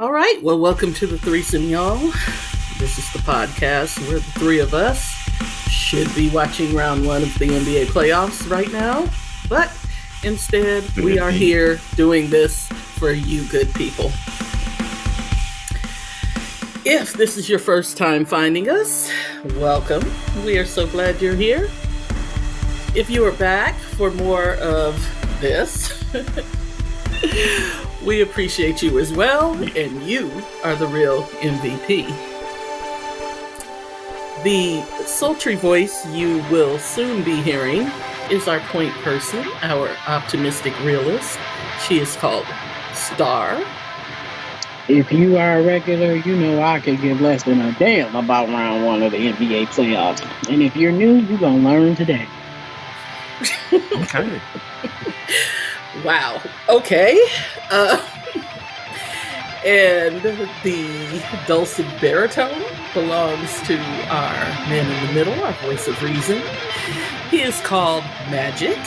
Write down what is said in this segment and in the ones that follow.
All right. Well, welcome to the threesome, y'all. This is the podcast where the three of us should be watching round one of the NBA playoffs right now. But instead, we are here doing this for you good people. If this is your first time finding us, welcome. We are so glad you're here. If you are back for more of this, we appreciate you as well, and you are the real MVP. The sultry voice you will soon be hearing is our point person, our optimistic realist. She is called Star. If you are a regular, you know I could give less than a damn about round one of the NBA playoffs. And if you're new, you're going to learn today. Okay. Wow. Okay. And the dulcet baritone belongs to our man in the middle, our voice of reason. He is called Magic.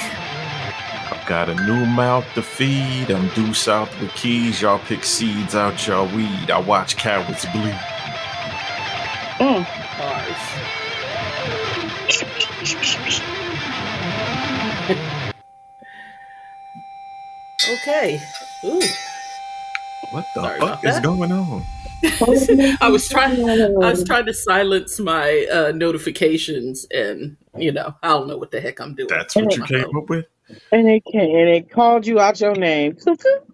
I've got a new mouth to feed. I'm due south with keys. Y'all pick seeds out y'all weed. I watch cowards bleed. Bars. Okay. Ooh. What the Sorry fuck about is that. going on? I was trying to silence my notifications, and I don't know what the heck I'm doing. That's what you came up with? And it called you out your name.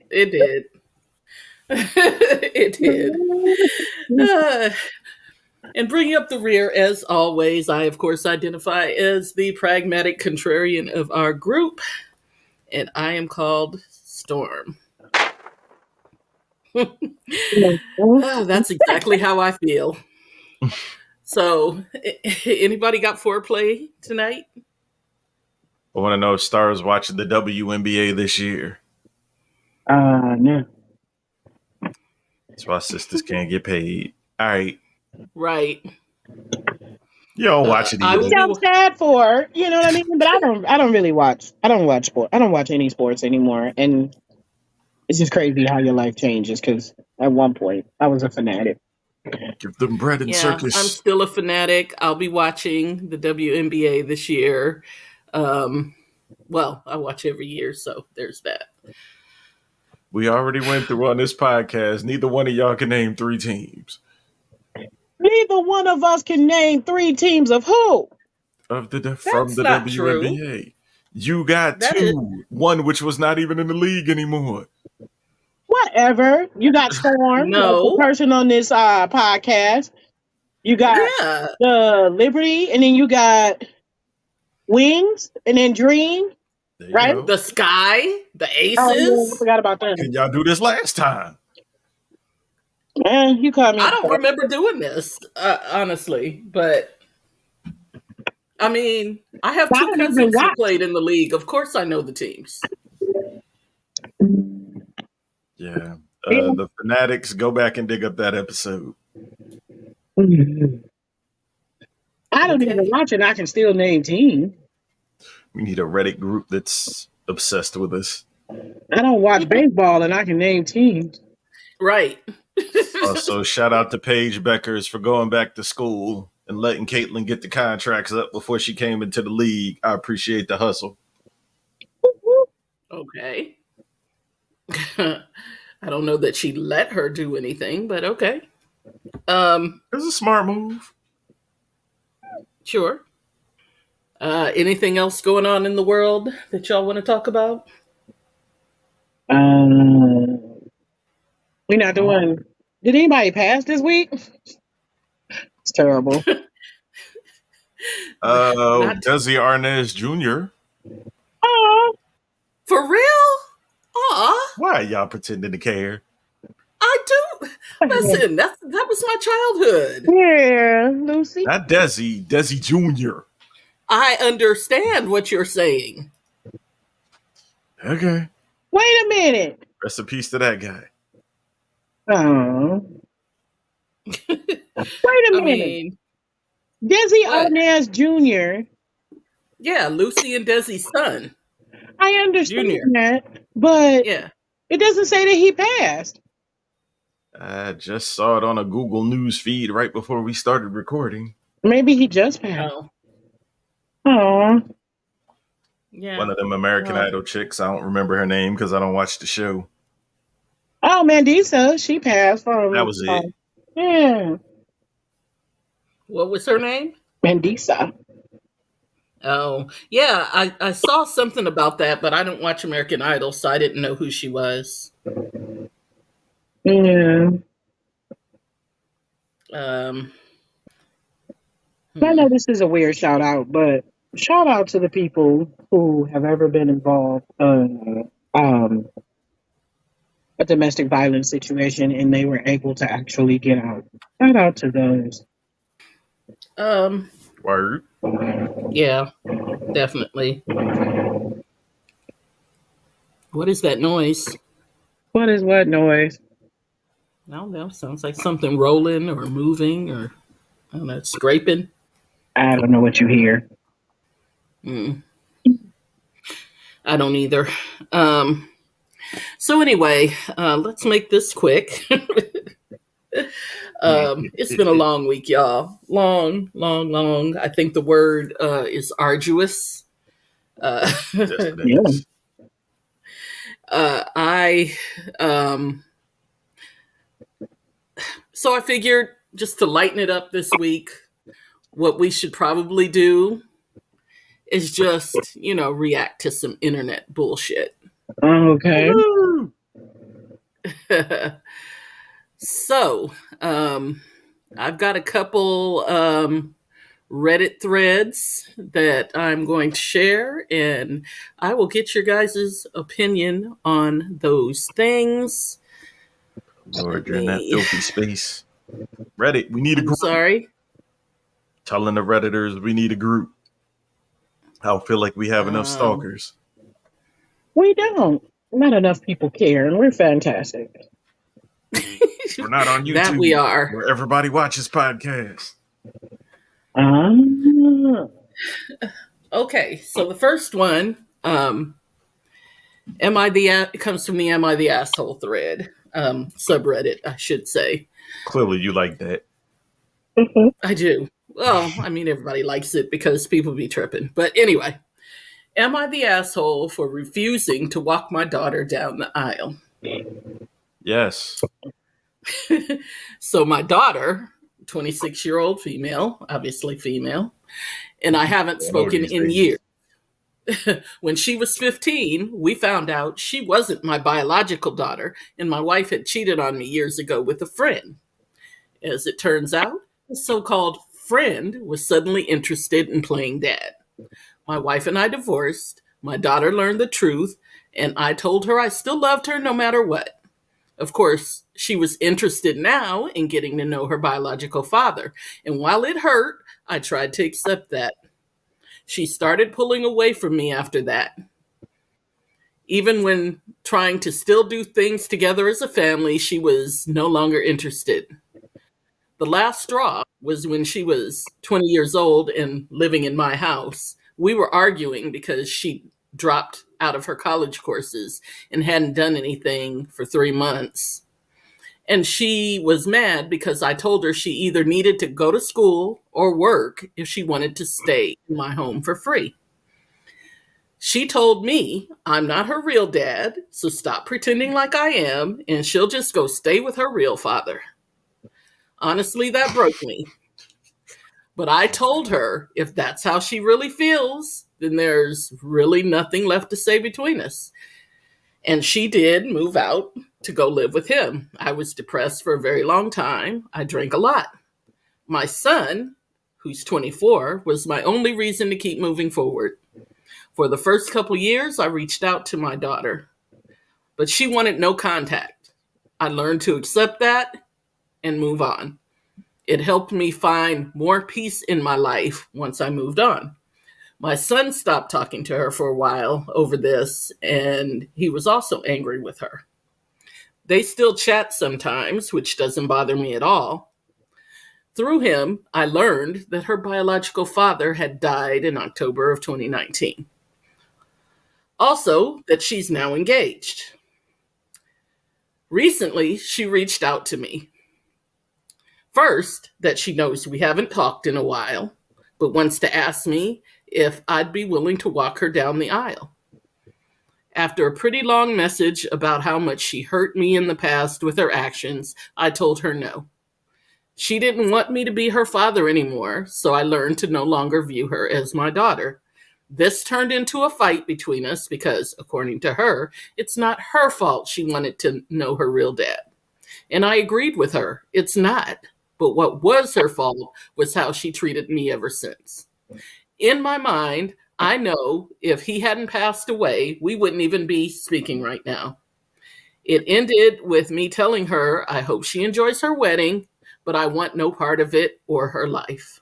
It did. It did. And bringing up the rear, as always, I, of course, identify as the pragmatic contrarian of our group, and I am called Storm. That's exactly how I feel. So, anybody got foreplay tonight? I want to know if Star's watching the WNBA this year. No. That's why sisters can't get paid. All right. Right. You don't watch it either. I'm sad for her, you know what I mean? But I don't really watch. I don't watch sport. I don't watch any sports anymore. And it's just crazy how your life changes, because at one point I was a fanatic. Give them bread and circus. I'm still a fanatic. I'll be watching the WNBA this year. Well, I watch every year, so there's that. We already went through on this podcast. Neither one of y'all can name 3 teams. Neither one of us can name 3 teams of who? From the not WNBA. true. You got That 2. One which was not even in the league anymore. Whatever. You got Storm, No. the person on this podcast. You got the Liberty, and then you got Wings, and then Dream. Right? Go. The Sky, the Aces. Oh, yeah, I forgot about that. Can y'all do this last time? Man, you caught me. I don't remember doing this, honestly, but I mean, I have 2 cousins who played in the league. Of course, I know the teams. Yeah. The Fanatics, go back and dig up that episode. I don't even watch it. I can still name teams. We need a Reddit group that's obsessed with us. I don't watch baseball, and I can name teams. Right. Also, shout out to Paige Beckers for going back to school and letting Caitlin get the contracts up before she came into the league. I appreciate the hustle. Okay. I don't know that she let her do anything, but okay. It's a smart move. Sure. Anything else going on in the world that y'all want to talk about? We're not doing. Did anybody pass this week? It's terrible. Desi Arnaz Jr. Oh, for real? Aw. Why are y'all pretending to care? I do. Listen, that was my childhood. Yeah, Lucy. Not Desi Jr. I understand what you're saying. Okay. Wait a minute. Rest in peace to that guy. Oh. Wait a minute. mean, Desi Arnaz Jr. Yeah, Lucy and Desi's son. I understand Junior. that, but Yeah. it doesn't say that he passed. I just saw it on a Google News feed right before we started recording. Maybe he just passed. Oh, Oh, yeah. One of them American Well, Idol chicks. I don't remember her name because I don't watch the show. oh, Mandisa, she passed That from. was it. Yeah, what was her name? Mandisa. Oh, yeah. I saw something about that, but I don't watch American Idol, so I didn't know who she was. Yeah, Um, I hmm. know this is a weird shout out, but shout out to the people who have ever been involved in a domestic violence situation and they were able to actually get out. Shout out to those. Um, Word. yeah, definitely. What is that noise? What is what noise? I don't know. Sounds like something rolling or moving or, I don't know, scraping. I don't know what you hear. Mm, I don't either. Um, so anyway, let's make this quick. It's been a long week, y'all. Long, long, long. I think the word is arduous. Uh, Yes, it Yeah. is. I so I figured just to lighten it up this week, what we should probably do is just react to some internet bullshit. Okay. Woo! So I've got a couple Reddit threads that I'm going to share, and I will get your guys' opinion on those things. Lord, Let you're in that me. filthy space. Reddit, we need a I'm group. sorry. Telling the Redditors we need a group. I don't feel like we have enough Um, stalkers. We don't. Not enough people care, and we're fantastic. We're not on that we YouTube are. where everybody watches podcasts. Ah, Okay, so the first one, it comes from the Am I the Asshole thread, subreddit, I should say. Clearly, you like that. mhm. I do. Well, I mean, everybody likes it because people be tripping. But anyway, am I the asshole for refusing to walk my daughter down the aisle? Yes. So, my daughter, 26-year-old female, obviously female, and I haven't I know spoken these in years. days. When she was 15, we found out she wasn't my biological daughter, and my wife had cheated on me years ago with a friend. As it turns out, the so called friend was suddenly interested in playing dad. My wife and I divorced. My daughter learned the truth, and I told her I still loved her no matter what. Of course, she was interested now in getting to know her biological father, and while it hurt, I tried to accept that. She started pulling away from me after that. Even when trying to still do things together as a family, she was no longer interested. The last straw was when she was 20 years old and living in my house. We were arguing because she dropped out of her college courses and hadn't done anything for 3 months. And she was mad because I told her she either needed to go to school or work if she wanted to stay in my home for free. She told me I'm not her real dad, so stop pretending like I am, and she'll just go stay with her real father. Honestly, that broke me. But I told her if that's how she really feels, then there's really nothing left to say between us. And she did move out to go live with him. I was depressed for a very long time. I drank a lot. My son, who's 24, was my only reason to keep moving forward. For the first couple years, I reached out to my daughter, but she wanted no contact. I learned to accept that and move on. It helped me find more peace in my life once I moved on. My son stopped talking to her for a while over this, and he was also angry with her. They still chat sometimes, which doesn't bother me at all. Through him, I learned that her biological father had died in October of 2019. Also, that she's now engaged. Recently, she reached out to me. First, that she knows we haven't talked in a while, but wants to ask me if I'd be willing to walk her down the aisle. After a pretty long message about how much she hurt me in the past with her actions, I told her no. She didn't want me to be her father anymore, so I learned to no longer view her as my daughter. This turned into a fight between us because, according to her, it's not her fault she wanted to know her real dad. And I agreed with her. It's not. But what was her fault was how she treated me ever since. In my mind, I know if he hadn't passed away, we wouldn't even be speaking right now. It ended with me telling her I hope she enjoys her wedding, but I want no part of it or her life.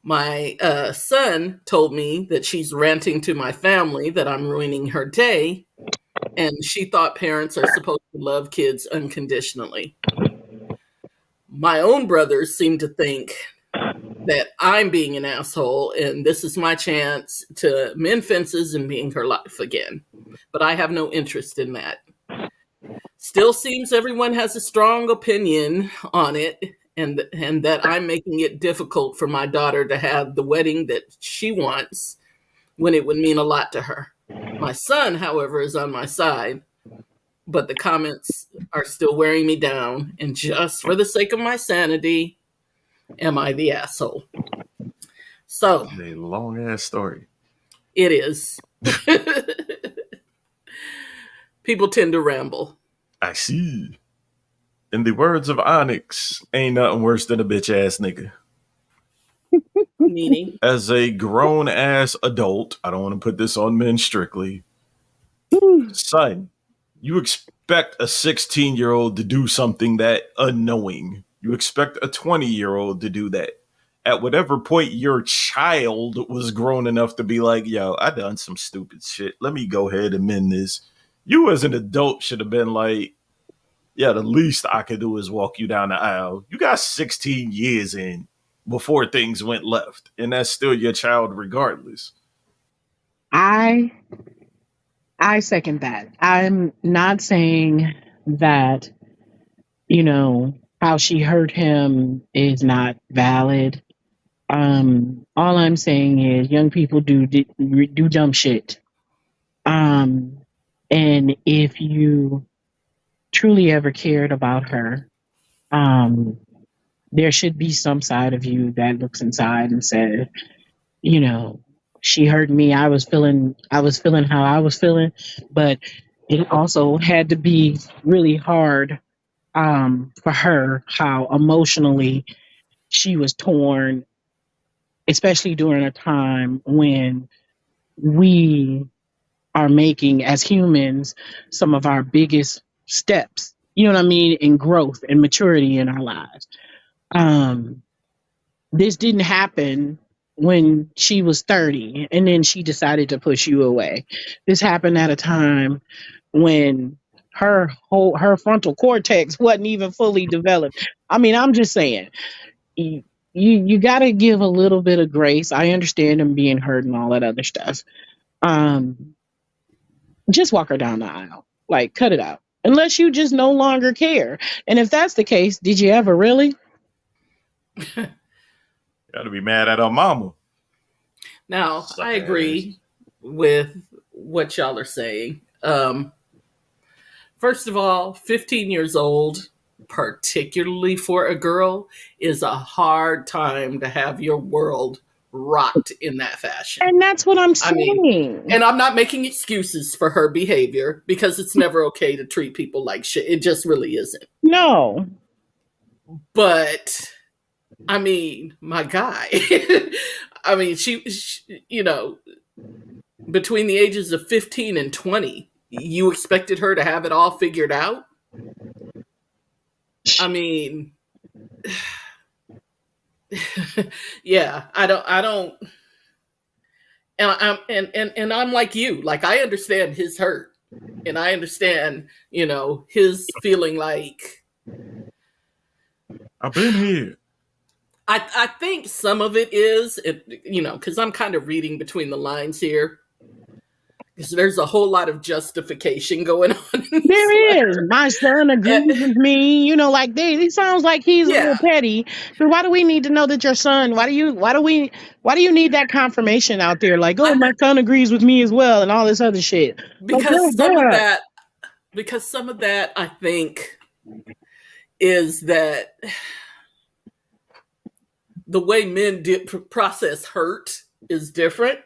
My son told me that she's ranting to my family that I'm ruining her day, and she thought parents are supposed to love kids unconditionally. My own brothers seem to think that I'm being an asshole, and this is my chance to mend fences and be in her life again. But I have no interest in that. Still seems everyone has a strong opinion on it, and that I'm making it difficult for my daughter to have the wedding that she wants when it would mean a lot to her. My son, however, is on my side, but the comments are still wearing me down, and just for the sake of my sanity, am I the asshole? So, A long ass story. it is. People tend to ramble. I see. In the words of Onyx, ain't nothing worse than a bitch ass nigga. Meaning, As a grown ass adult, I don't want to put this on men strictly. Son, you expect a 16-year-old to do something that unknowing. You expect a 20-year-old to do that. At whatever point your child was grown enough to be like, yo, I done some stupid shit. Let me go ahead and mend this. You as an adult should have been like, yeah, the least I could do is walk you down the aisle. You got 16 years in before things went left, and that's still your child regardless. I I second that. I'm not saying that, how she hurt him is not valid. All I'm saying is young people do dumb shit. Um, and if you truly ever cared about her, um, there should be some side of you that looks inside and says, you know, she hurt me. I was feeling how I was feeling, but it also had to be really hard for her how emotionally she was torn, especially during a time when we are making as humans some of our biggest steps, you know what I mean, in growth and maturity in our lives. Um, this didn't happen when she was 30 and then she decided to push you away. This happened at a time when her frontal cortex wasn't even fully developed. I mean, I'm just saying, you you got to give a little bit of grace. I understand them being hurt and all that other stuff. Um, just walk her down the aisle. Like, cut it out. Unless you just no longer care. And if that's the case, did you ever really? Gotta be mad at our mama. now Suck I ass. agree with what y'all are saying. First of all, 15 years old, particularly for a girl, is a hard time to have your world rocked in that fashion. And that's what I'm I mean, saying. and I'm not making excuses for her behavior because it's never okay to treat people like shit. It just really isn't. No. But I mean, my guy. I mean, between the ages of 15 and 20, you expected her to have it all figured out? I mean, yeah, I don't, and I'm like you. Like, I understand his hurt, and I understand, his feeling like, I've been here. I think some of it is, because I'm kind of reading between the lines here. because there's a whole lot of justification going on in this There is. letter. My son agrees And, with me. Like he sounds like he's a little yeah, petty. But why do we need to know that your son? Why do you need that confirmation out there? Like, oh, I, my son agrees with me as well, and all this other shit. Like, because girl, some of grow up. that, I think is that the way men process hurt is different.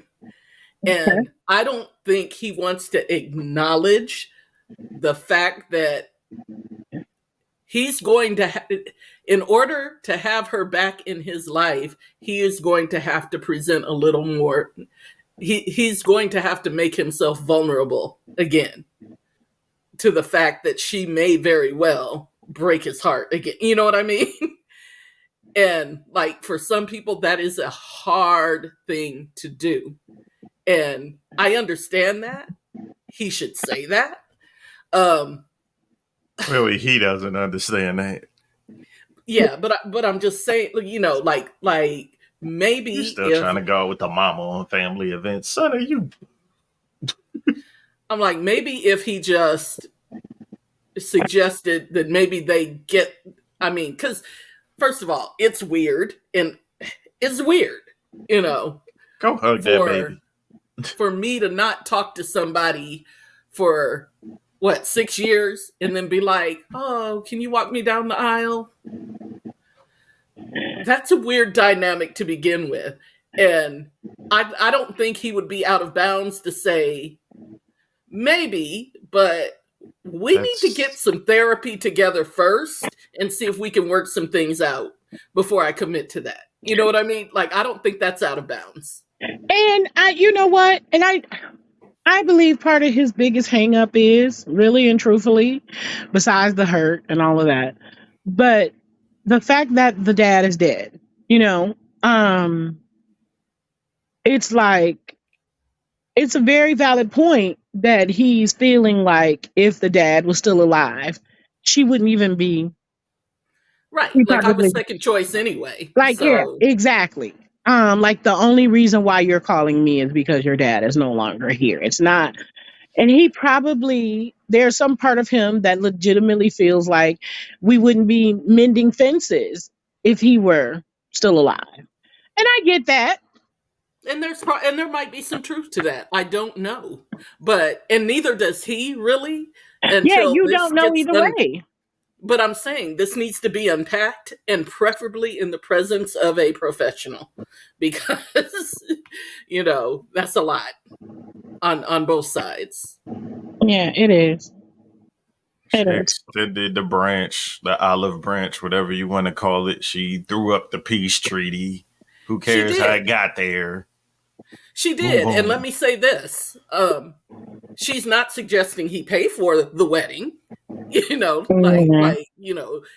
Okay. And I don't think he wants to acknowledge the fact that he's going to, in order to have her back in his life, he is going to have to present a little more. He's going to have to make himself vulnerable again to the fact that she may very well break his heart again. You know what I mean? And like for some people, that is a hard thing to do. And I understand that. He should say that. Um, Really, he doesn't understand that. yeah, but I'm just saying, like You're maybe still if trying to go with the mama on family events. Son, are you? I'm like maybe if he just suggested that maybe they get, I mean, because first of all, it's weird and it's weird, you know, Go hug that for baby. me to not talk to somebody for what 6 years and then be like, oh, can you walk me down the aisle? That's a weird dynamic to begin with. And I don't think he would be out of bounds to say maybe, but we need to get That's some therapy together first and see if we can work some things out before I commit to that. You know what I mean? Like, I don't think that's out of bounds. And you know what? And I believe part of his biggest hang up is really and truthfully, besides the hurt and all of that, but the fact that the dad is dead, you know, um, it's like, it's a very valid point that he's feeling like if the dad was still alive, she wouldn't even be, Right. he Like, I was probably, second choice anyway. like, yeah, So, exactly. Like the only reason why you're calling me is because your dad is no longer here. It's not. And he probably, there's some part of him that legitimately feels like we wouldn't be mending fences if he were still alive. And I get that. and and there might be some truth to that. I don't know. But, and neither does he really Yeah, until you this don't know gets either way. but I'm saying this needs to be unpacked and preferably in the presence of a professional because that's a lot on both sides. Yeah, it is. she It is. extended the branch, the olive branch, whatever you want to call it. She threw up the peace treaty. Who She cares how it did. got there? She Move did. And let on. me say this. She's not suggesting he pay for the wedding. Mhm.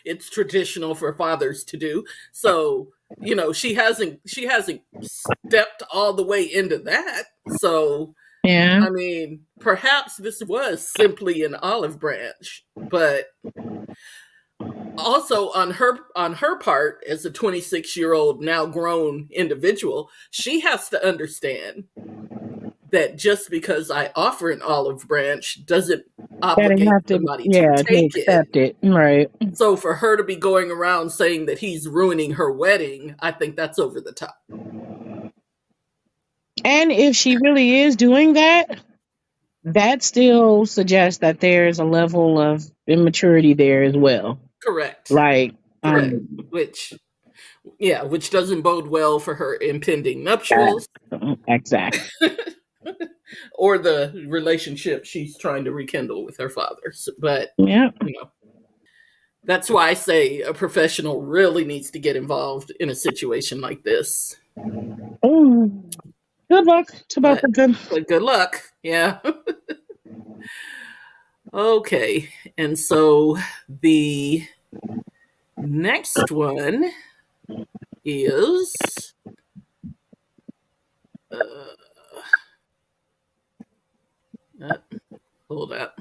It's traditional for fathers to do. So, she hasn't stepped all the way into that. So, Yeah. I mean, perhaps this was simply an olive branch, but also on her part as a 26-year-old now grown individual, she has to understand that just because I offer an olive branch doesn't That they obligate have to, somebody to yeah, to take it. accept it. Right. So for her to be going around saying that he's ruining her wedding, I think that's over the top. And if she really is doing that, that still suggests that there's a level of immaturity there as well. Correct. Like, Correct. Which doesn't bode well for her impending that, nuptials exactly. or the relationship she's trying to rekindle with her father. But, Yeah. you know, that's why I say a professional really needs to get involved in a situation like this. Mm. Good luck to both But of them. but good luck. Yeah. Okay. And so the next one is uh, hold up.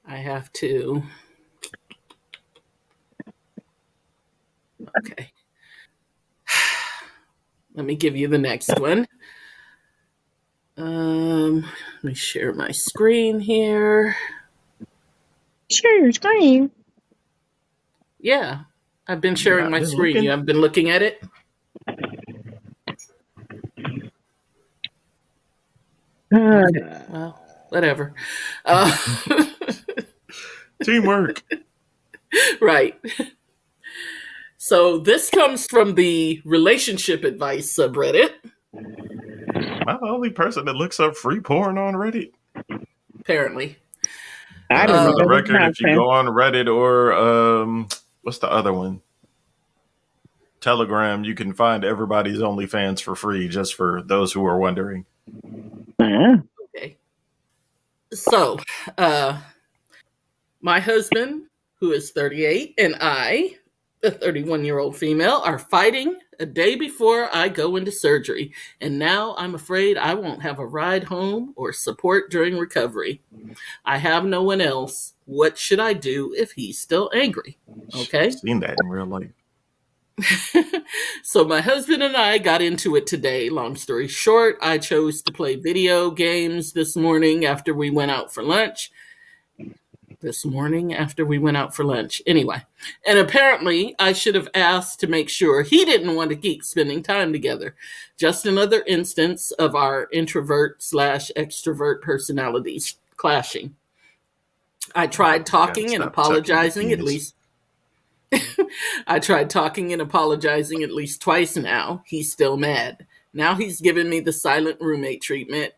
I have to. Okay. Let me give you the next one. Let me share my screen here. Share your screen. Yeah, I've been You sharing not my been screen. You looking? haven't been looking at it? Okay, well, whatever. Uh, Teamwork. right. So this comes from the relationship advice subreddit. Am I the only person that looks up free porn on Reddit? Apparently. I don't For know the what it's record, not if you saying. go on Reddit or what's the other one? Telegram, you can find everybody's OnlyFans for free, just for those who are wondering. Okay. So, uh, my husband, who is 38, and I, the 31-year-old female, are fighting a day before I go into surgery. And now I'm afraid I won't have a ride home or support during recovery. I have no one else. What should I do if he's still angry? Should have Okay. seen that in real life. So my husband and I got into it today. Long story short, I chose to play video games this morning after we went out for lunch. Anyway, and apparently I should have asked to make sure he didn't want to keep spending time together. Just another instance of our introvert slash extrovert personalities clashing. I tried You gotta talking and stop tucking your apologizing at penis. least. I tried talking and apologizing at least twice now. He's still mad. Now he's given me the silent roommate treatment,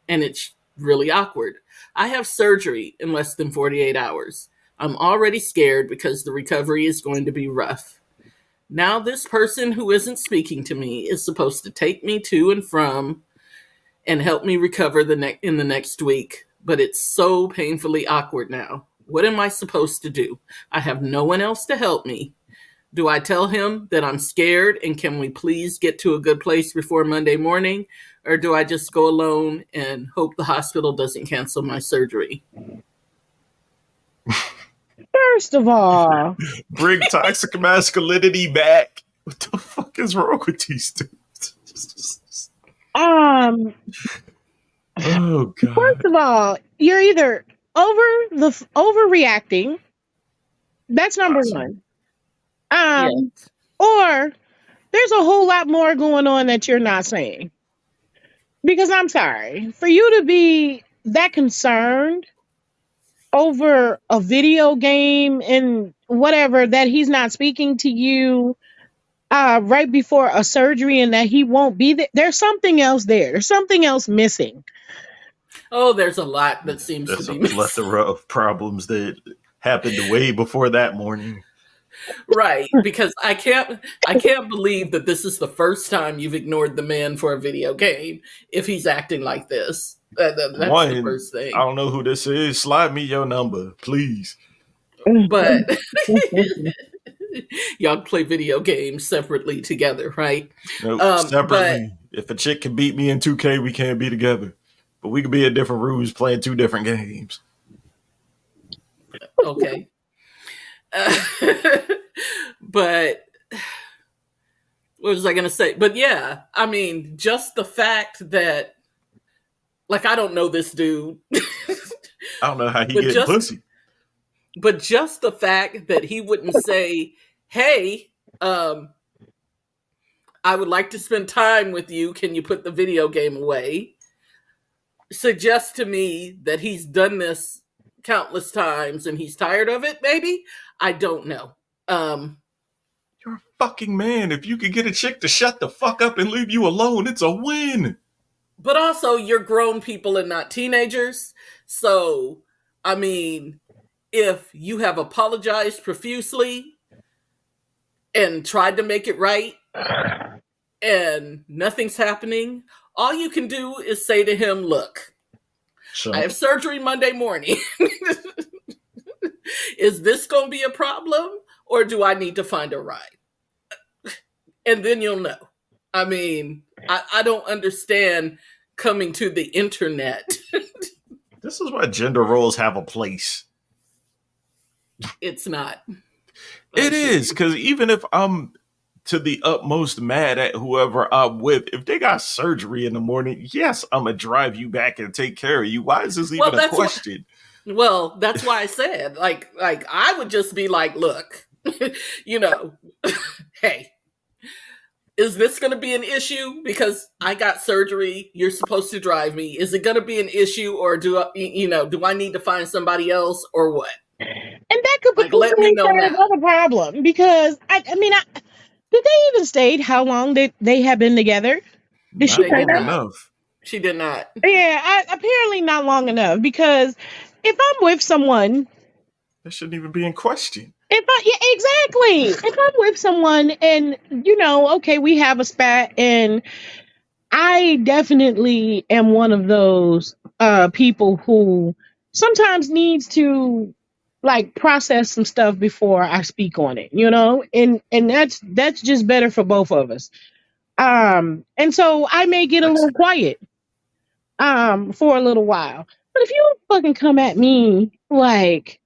and it's really awkward. I have surgery in less than 48 hours. I'm already scared because the recovery is going to be rough. Now, this person who isn't speaking to me is supposed to take me to and from and help me recover in the next week, but it's so painfully awkward now. What am I supposed to do? I have no one else to help me. Do I tell him that I'm scared and can we please get to a good place before Monday morning? Or do I just go alone and hope the hospital doesn't cancel my surgery? First of all, Bring toxic masculinity back. What the fuck is wrong with these dudes? um, Oh first god. of all, you're either overreacting. That's number Possible. one. Yeah. Um, or there's a whole lot more going on that you're not saying. Because I'm sorry, for you to be that concerned over a video game and whatever that he's not speaking to you right before a surgery and that he won't be there, there's something else there. There's something else missing. Oh, there's a lot that seems to There's a be missing. plethora of problems that happened way before that morning. Right, because I can't believe that this is the first time you've ignored the man for a video game if he's acting like this. That's the One, first I thing. don't know who this is. Slide me your number, please. But y'all play video games separately together, right? Nope. But Separately. If a chick can beat me in 2K, we can't be together. But we could be in different rooms playing two different games. okay. Uh, but what was I going to say? But yeah, I mean, just the fact that, like, I don't know this dude, I don't know how he but getting just pussy. but just the fact that he wouldn't say, "Hey, um, I would like to spend time with you. Can you put the video game away?" suggests to me that he's done this countless times and he's tired of it. Maybe I don't know. Um, You're a fucking man. If you could get a chick to shut the fuck up and leave you alone, it's a win. but also, you're grown people and not teenagers. So, I mean, if you have apologized profusely and tried to make it right and nothing's happening, all you can do is say to him, "Look, I Chump. have surgery Monday morning. Is this going to be a problem or do I need to find a ride?" And then you'll know. I mean, I don't understand coming to the internet. This is why gender roles have a place. It's not. I It assure is, you. because even if I'm to the utmost mad at whoever I'm with. If they got surgery in the morning, yes, I'm gonna drive you back and take care of you. Why is this Well, even a that's what. question? Well, that's why I said, like I would just be like, look, you know, hey, is this going to be an issue because I got surgery? You're supposed to drive me. Is it going to be an issue, or do I need to find somebody else, or what? And that could Like, let me potentially know start now. another problem because did they even state how long they have been together? Did she Not They say did long that? not. enough. She did not. Yeah, apparently not long enough because if I'm with someone, That shouldn't even be in question. if I yeah, exactly. If I'm with someone and okay, we have a spat and I definitely am one of those people who sometimes needs to like process some stuff before I speak on it, and that's just better for both of us. And so I may get a That's little quiet for a little while. But if you fucking come at me like,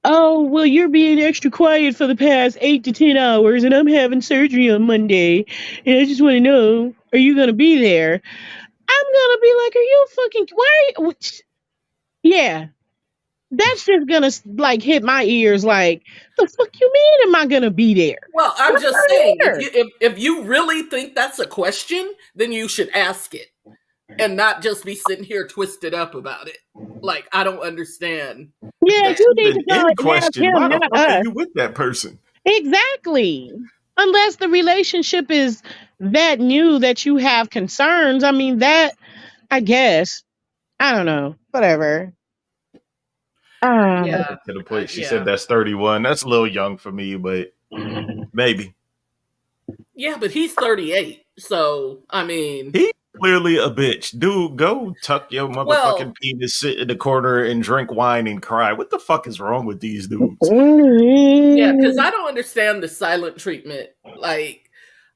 oh, well, you're being extra quiet for the past 8 to 10 hours, and I'm having surgery on Monday, and I just want to know, are you gonna be there? I'm gonna be like, are you fucking? Why? Yeah, that's just gonna like hit my ears. Like, the fuck you mean? Am I gonna be there? Well, I'm I'm just already saying, here. if you really think that's a question, then you should ask it and not just be sitting here twisted up about it. Like, I don't understand Yeah, that's that. you need to even go in and ask question. him, Why the not fuck are us. you with that person? Exactly. Unless the relationship is that new that you have concerns. I mean, that, I guess. I don't know. Whatever. Yeah, To the point, she said yeah, that's 31. That's a little young for me, but maybe. yeah. But he's 38, so I mean, He clearly a bitch. Dude, go tuck your motherfucking well, penis, sit in the corner and drink wine and cry. What the fuck is wrong with these dudes? yeah. Because I don't understand the silent treatment. Like,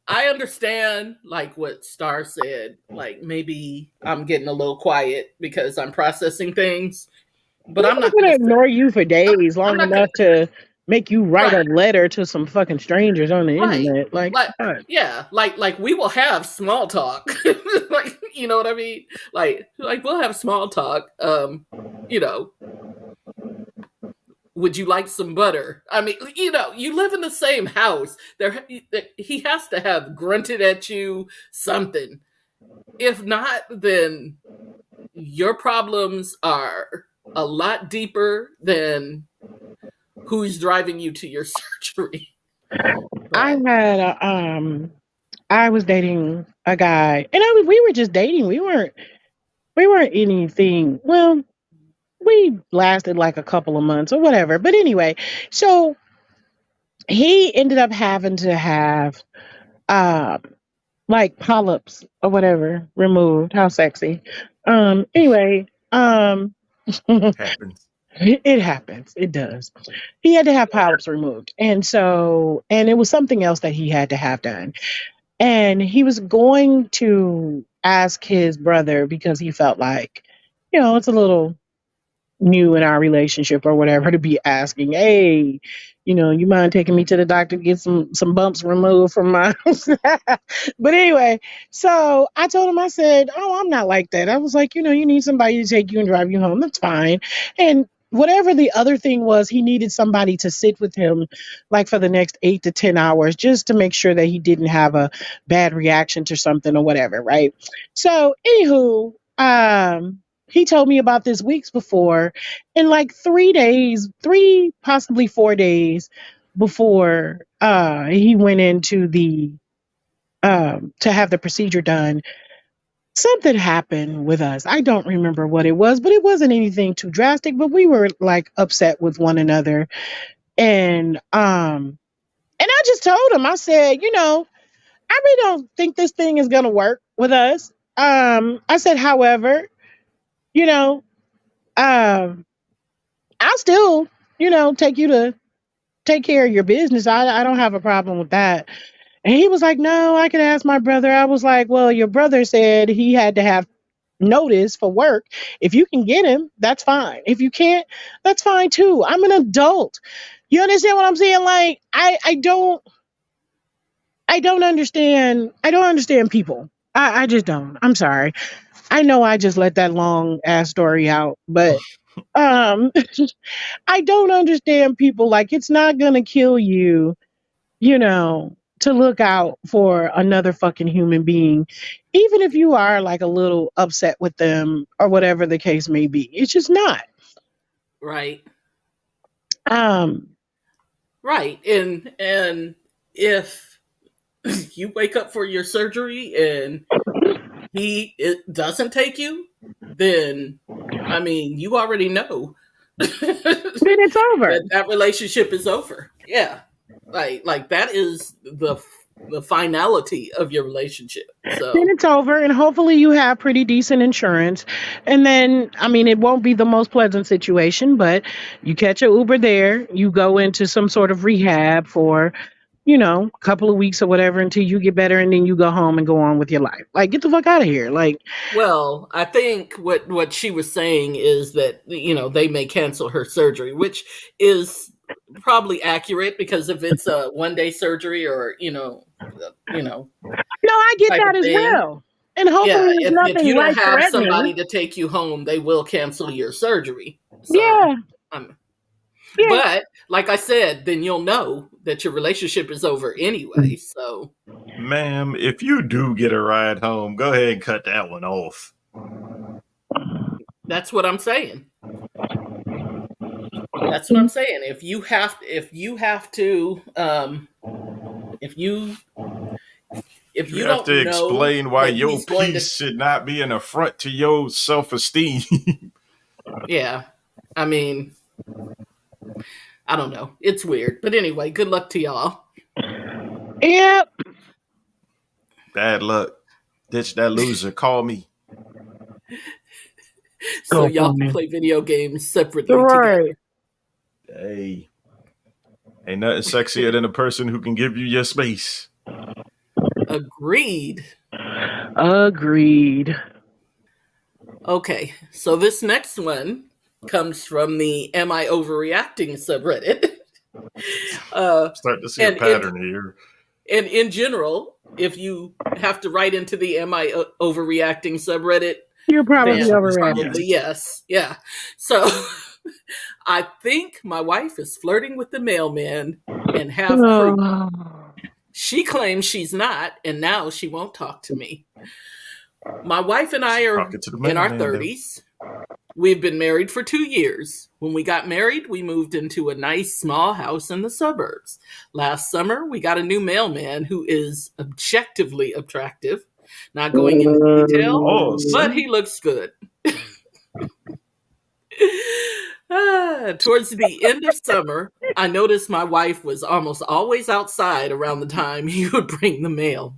I understand like what Star said. Like, maybe I'm getting a little quiet because I'm processing things, but I'm I'm not not gonna gonna. ignore you for I'm, days I'm long not gonna. enough to make you write a Right. letter to some fucking strangers on the Right. internet. Like, Like, God. yeah, like we will have small talk. Like, you know what I mean? Like we'll have small talk. You know, would you like some butter? I mean, you live in the same house. He has to have grunted at you something. If not, then your problems are a lot deeper than who's driving you to your surgery. I But had I was dating a guy, and we were just dating. We weren't anything. Well, we lasted like a couple of months or whatever. But anyway, so he ended up having to have um like polyps or whatever removed. How sexy. Anyway, Happens. it happens. It does. He had to have polyps removed. And it was something else that he had to have done. And he was going to ask his brother because he felt like, it's a little new in our relationship or whatever to be asking, hey, you mind taking me to the doctor to get some bumps removed from my but anyway, so I told him, I said, oh, I'm not like that. I was like, you need somebody to take you and drive you home. That's fine. And whatever the other thing was, he needed somebody to sit with him like for the next 8 to 10 hours just to make sure that he didn't have a bad reaction to something or whatever, right? So anywho, he told me about this weeks before, in like 3 days, possibly 4 days before he went into the to have the procedure done. Something happened with us. I don't remember what it was, but it wasn't anything too drastic, but we were like upset with one another. And I just told him, I said, I really don't think this thing is gonna work with us. I said, however, you know, um, I'll still, take you to take care of your business. I don't have a problem with that. And he was like, no, I can ask my brother. I was like, well, your brother said he had to have notice for work. If you can get him, that's fine. If you can't, that's fine too. I'm an adult. You understand what I'm saying? Like, I don't, I don't understand. I don't understand people. I just don't. I'm sorry. I know I just let that long ass story out, but um, I don't understand people. Like, it's not gonna kill you, to look out for another fucking human being, even if you are like a little upset with them or whatever the case may be. It's just not. Right. Um, Right. And if you wake up for your surgery and it doesn't take you, then I mean, you already know then it's over. that relationship is over. Yeah. Like that is the finality of your relationship. Then So, it's over, and hopefully you have pretty decent insurance. And then, I mean, it won't be the most pleasant situation, but you catch a Uber there, you go into some sort of rehab for, a couple of weeks or whatever until you get better, and then you go home and go on with your life. Like, get the fuck out of here. Like, well, I think what she was saying is that they may cancel her surgery, which is probably accurate because if it's a 1 day surgery or no, I get type that of as thing, well. And yeah, hopefully it's if you nothing don't life have somebody threatening. to take you home, they will cancel your surgery. So, Yeah, um, yeah. but like I said, then you'll know that your relationship is over anyway. So Ma'am, if you do get a ride home, go ahead and cut that one off. that's what I'm saying. That's what I'm saying. If you if You you have don't to know explain why that your he's going peace to, should not be an affront to your self-esteem. yeah, I mean, I don't know. It's weird. But anyway, good luck to y'all. Yep. Bad luck. Ditch that loser. Call me. So Go for y'all can me. play video games separately Right. together. Hey, ain't nothing sexier than a person who can give you your space. Agreed. Agreed. Okay, so this next one comes from the Am I Overreacting subreddit. uh, Start to see a and in pattern here. and in general, if you have to write into the Am I Overreacting subreddit, You're the probably answer Answer is is probably overreacting. yes. yes. Yeah. So I think my wife is flirting with the mailman and have proof. Oh. She claims she's not, and now she won't talk to me. My wife and I She's are talking to the in our mailman, though. 30s. We've been married for 2 years. When we got married, we moved into a nice small house in the suburbs. Last summer, we got a new mailman who is objectively attractive. Not going into detail, Oh, but see? he looks good. Towards the end of summer, I noticed my wife was almost always outside around the time he would bring the mail.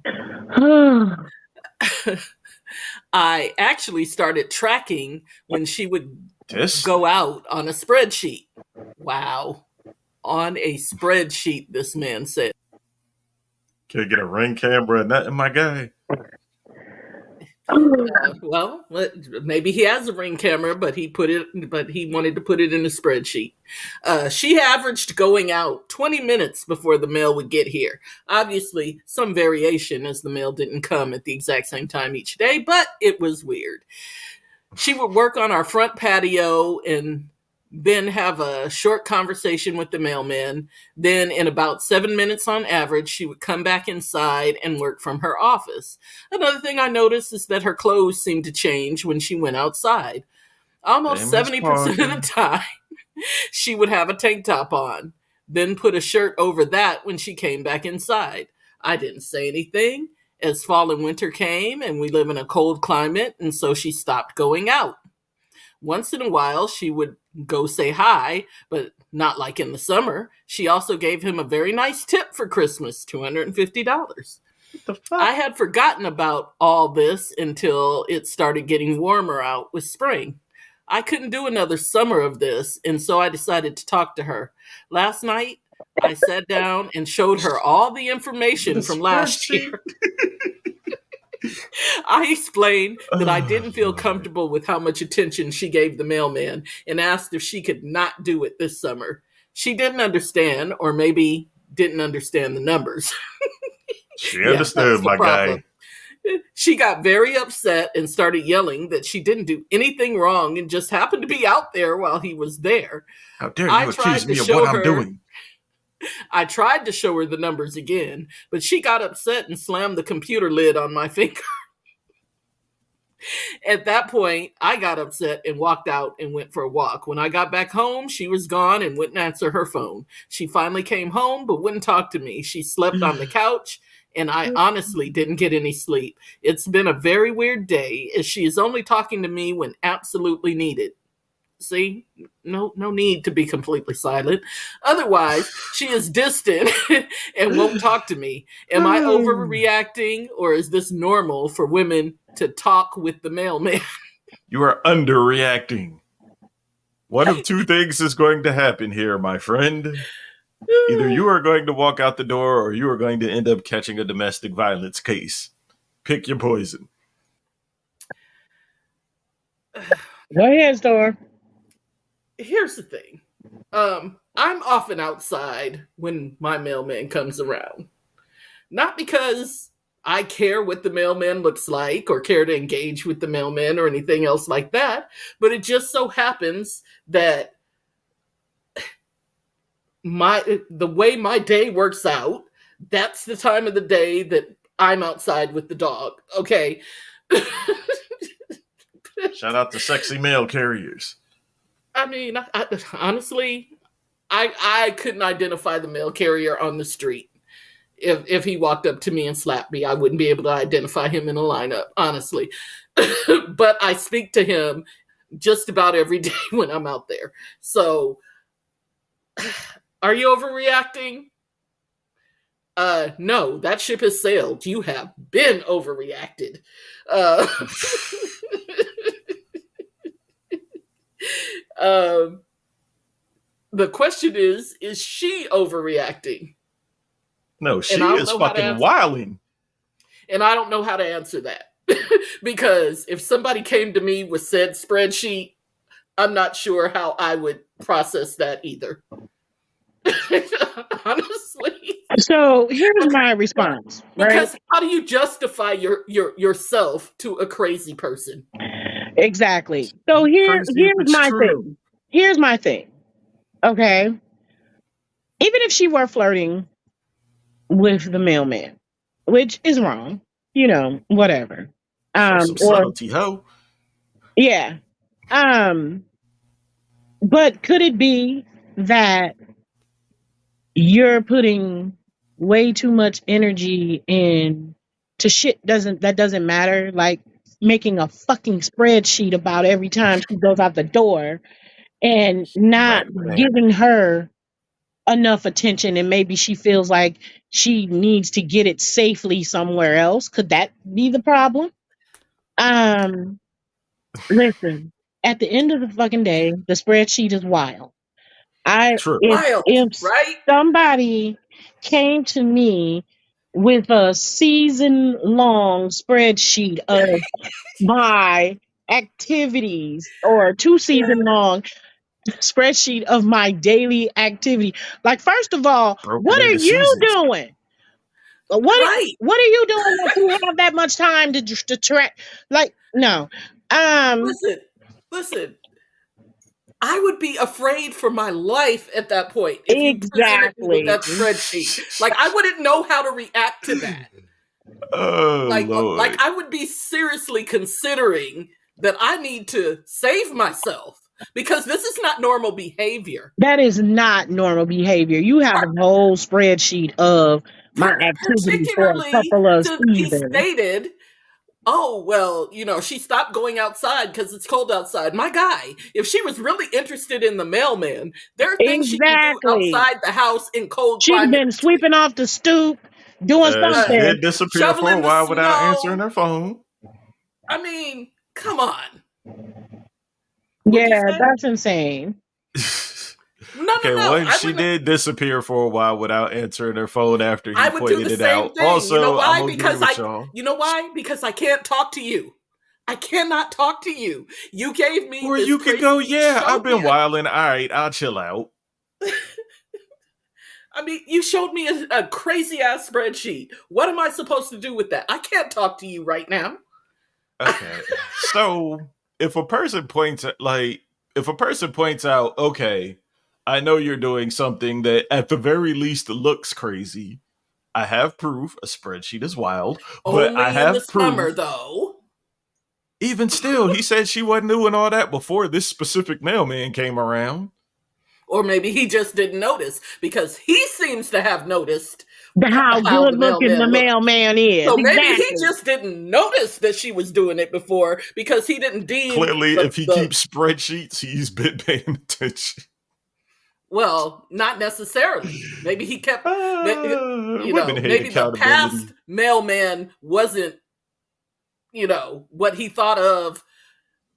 I actually started tracking when she would This? go out on a spreadsheet. Wow. On a spreadsheet, this man said. Can't get a ring camera or nothing, my guy. Well, maybe he has a ring camera, but he wanted to put it in a spreadsheet. She averaged going out 20 minutes before the mail would get here. Obviously, some variation as the mail didn't come at the exact same time each day, but it was weird. She would work on our front patio and then have a short conversation with the mailman. Then, in about 7 minutes on average, she would come back inside and work from her office. Another thing I noticed is that her clothes seemed to change when she went outside. Almost Famous 70% of the Parker. time, she would have a tank top on, then put a shirt over that when she came back inside. I didn't say anything as fall and winter came and we live in a cold climate, and so she stopped going out. Once in a while, she would go say hi, but not like in the summer. She also gave him a very nice tip for Christmas, $250. What the fuck? I had forgotten about all this until it started getting warmer out with spring. I couldn't do another summer of this, and so I decided to talk to her. Last night, I sat down and showed her all the The information from last spreadsheet. year. I explained that I Oh, didn't feel Lord. comfortable with how much attention she gave the mailman and asked if she could not do it this summer. She didn't understand, or maybe didn't understand the numbers. She Yeah, that was understood, the my problem. guy. She got very upset and started yelling that she didn't do anything wrong and just happened to be out there while he was there. How dare I you accuse tried to me of what show I'm her doing? I tried to show her the numbers again, but she got upset and slammed the computer lid on my finger. At that point, I got upset and walked out and went for a walk. When I got back home, she was gone and wouldn't answer her phone. She finally came home but wouldn't talk to me. She slept on the couch, and I honestly didn't get any sleep. It's been a very weird day, as she is only talking to me when absolutely needed. See, no need to be completely silent. Otherwise, she is distant and won't talk to me. Am I overreacting, or is this normal for women to talk with the mailman? You are underreacting. One of two things is going to happen here, my friend. Either you are going to walk out the door or you are going to end up catching a domestic violence case. Pick your poison. Go ahead, Star. Here's the thing. I'm often outside when my mailman comes around. Not because I care what the mailman looks like or care to engage with the mailman or anything else like that, but it just so happens that the way my day works out, that's the time of the day that I'm outside with the dog. Okay. Shout out to sexy mail carriers. I mean, honestly, I couldn't identify the mail carrier on the street. If he walked up to me and slapped me, I wouldn't be able to identify him in a lineup, honestly. But I speak to him just about every day when I'm out there. So, are you overreacting? No, that ship has sailed. You have been overreacted. Uh, um, the question is she overreacting? No, And she I don't is know how to fucking answer. wilding. And I don't know how to answer that. Because if somebody came to me with said spreadsheet, I'm not sure how I would process that either. Honestly. So here's my response, right? Because how do you justify yourself to a crazy person? Exactly. So Crazy if here's it's my true. thing. Here's my thing. Okay. Even if she were flirting with the mailman, which is wrong, whatever. Show some Or subtlety, ho. yeah. Um, but could it be that you're putting way too much energy in to shit doesn't matter, like making a fucking spreadsheet about every time she goes out the door and not Man. giving her enough attention, and maybe she feels like she needs to get it safely somewhere else? Could that be the problem? um Listen, at the end of the fucking day, the spreadsheet is wild. I True. Wild, if right? somebody came to me with a season long spreadsheet of my activities, or 2 season long spreadsheet of my daily activity, like, first of all, Broken what are into you seasons. doing? what Right. what are you doing that you have that much time to track? Like, no. um Listen, listen. I would be afraid for my life at that point if you presented me with exactly. that spreadsheet. Like I wouldn't know how to react to that. Oh, Like Lord. I would be seriously considering that I need to save myself because this is not normal behavior. That is not normal behavior. You have a whole spreadsheet of my activity for a Particularly couple of since he seasons. stated, oh, well, she stopped going outside because it's cold outside. My guy, if she was really interested in the mailman, there are things she can do Exactly. outside the house in cold She'd have climate. been sweeping off the stoop, doing She Uh, something. did disappear for a Shoveling the while without answering snow. her phone. I mean, come on. What'd you Yeah, say? that's insane. No, no, Okay, no. one, she did disappear for a while without answering her phone after he I would do the pointed it same out. thing. You know Also, I'm why? gonna agree with y'all. You know why? Because I can't talk to you. I cannot talk to you. You gave me Or this you could crazy. go, You yeah, I've showed me. been wilding. All right, I'll chill out. I mean, you showed me a crazy ass spreadsheet. What am I supposed to do with that? I can't talk to you right now. Okay. So if a person points at if a person points out, okay, I know you're doing something that at the very least looks crazy. I have proof. A spreadsheet is wild, but I Only in the have summer, proof. though. Even still, he said she wasn't doing all that before this specific mailman came around. Or maybe he just didn't notice because he seems to have noticed How how good the looking the mailman looked. mailman is. So maybe he Exactly. just didn't notice that she was doing it before because he didn't deem Clearly, if he the keeps spreadsheets, he's been paying attention. well, not necessarily. Maybe he kept, Women hate maybe the accountability. past mailman wasn't, what he thought of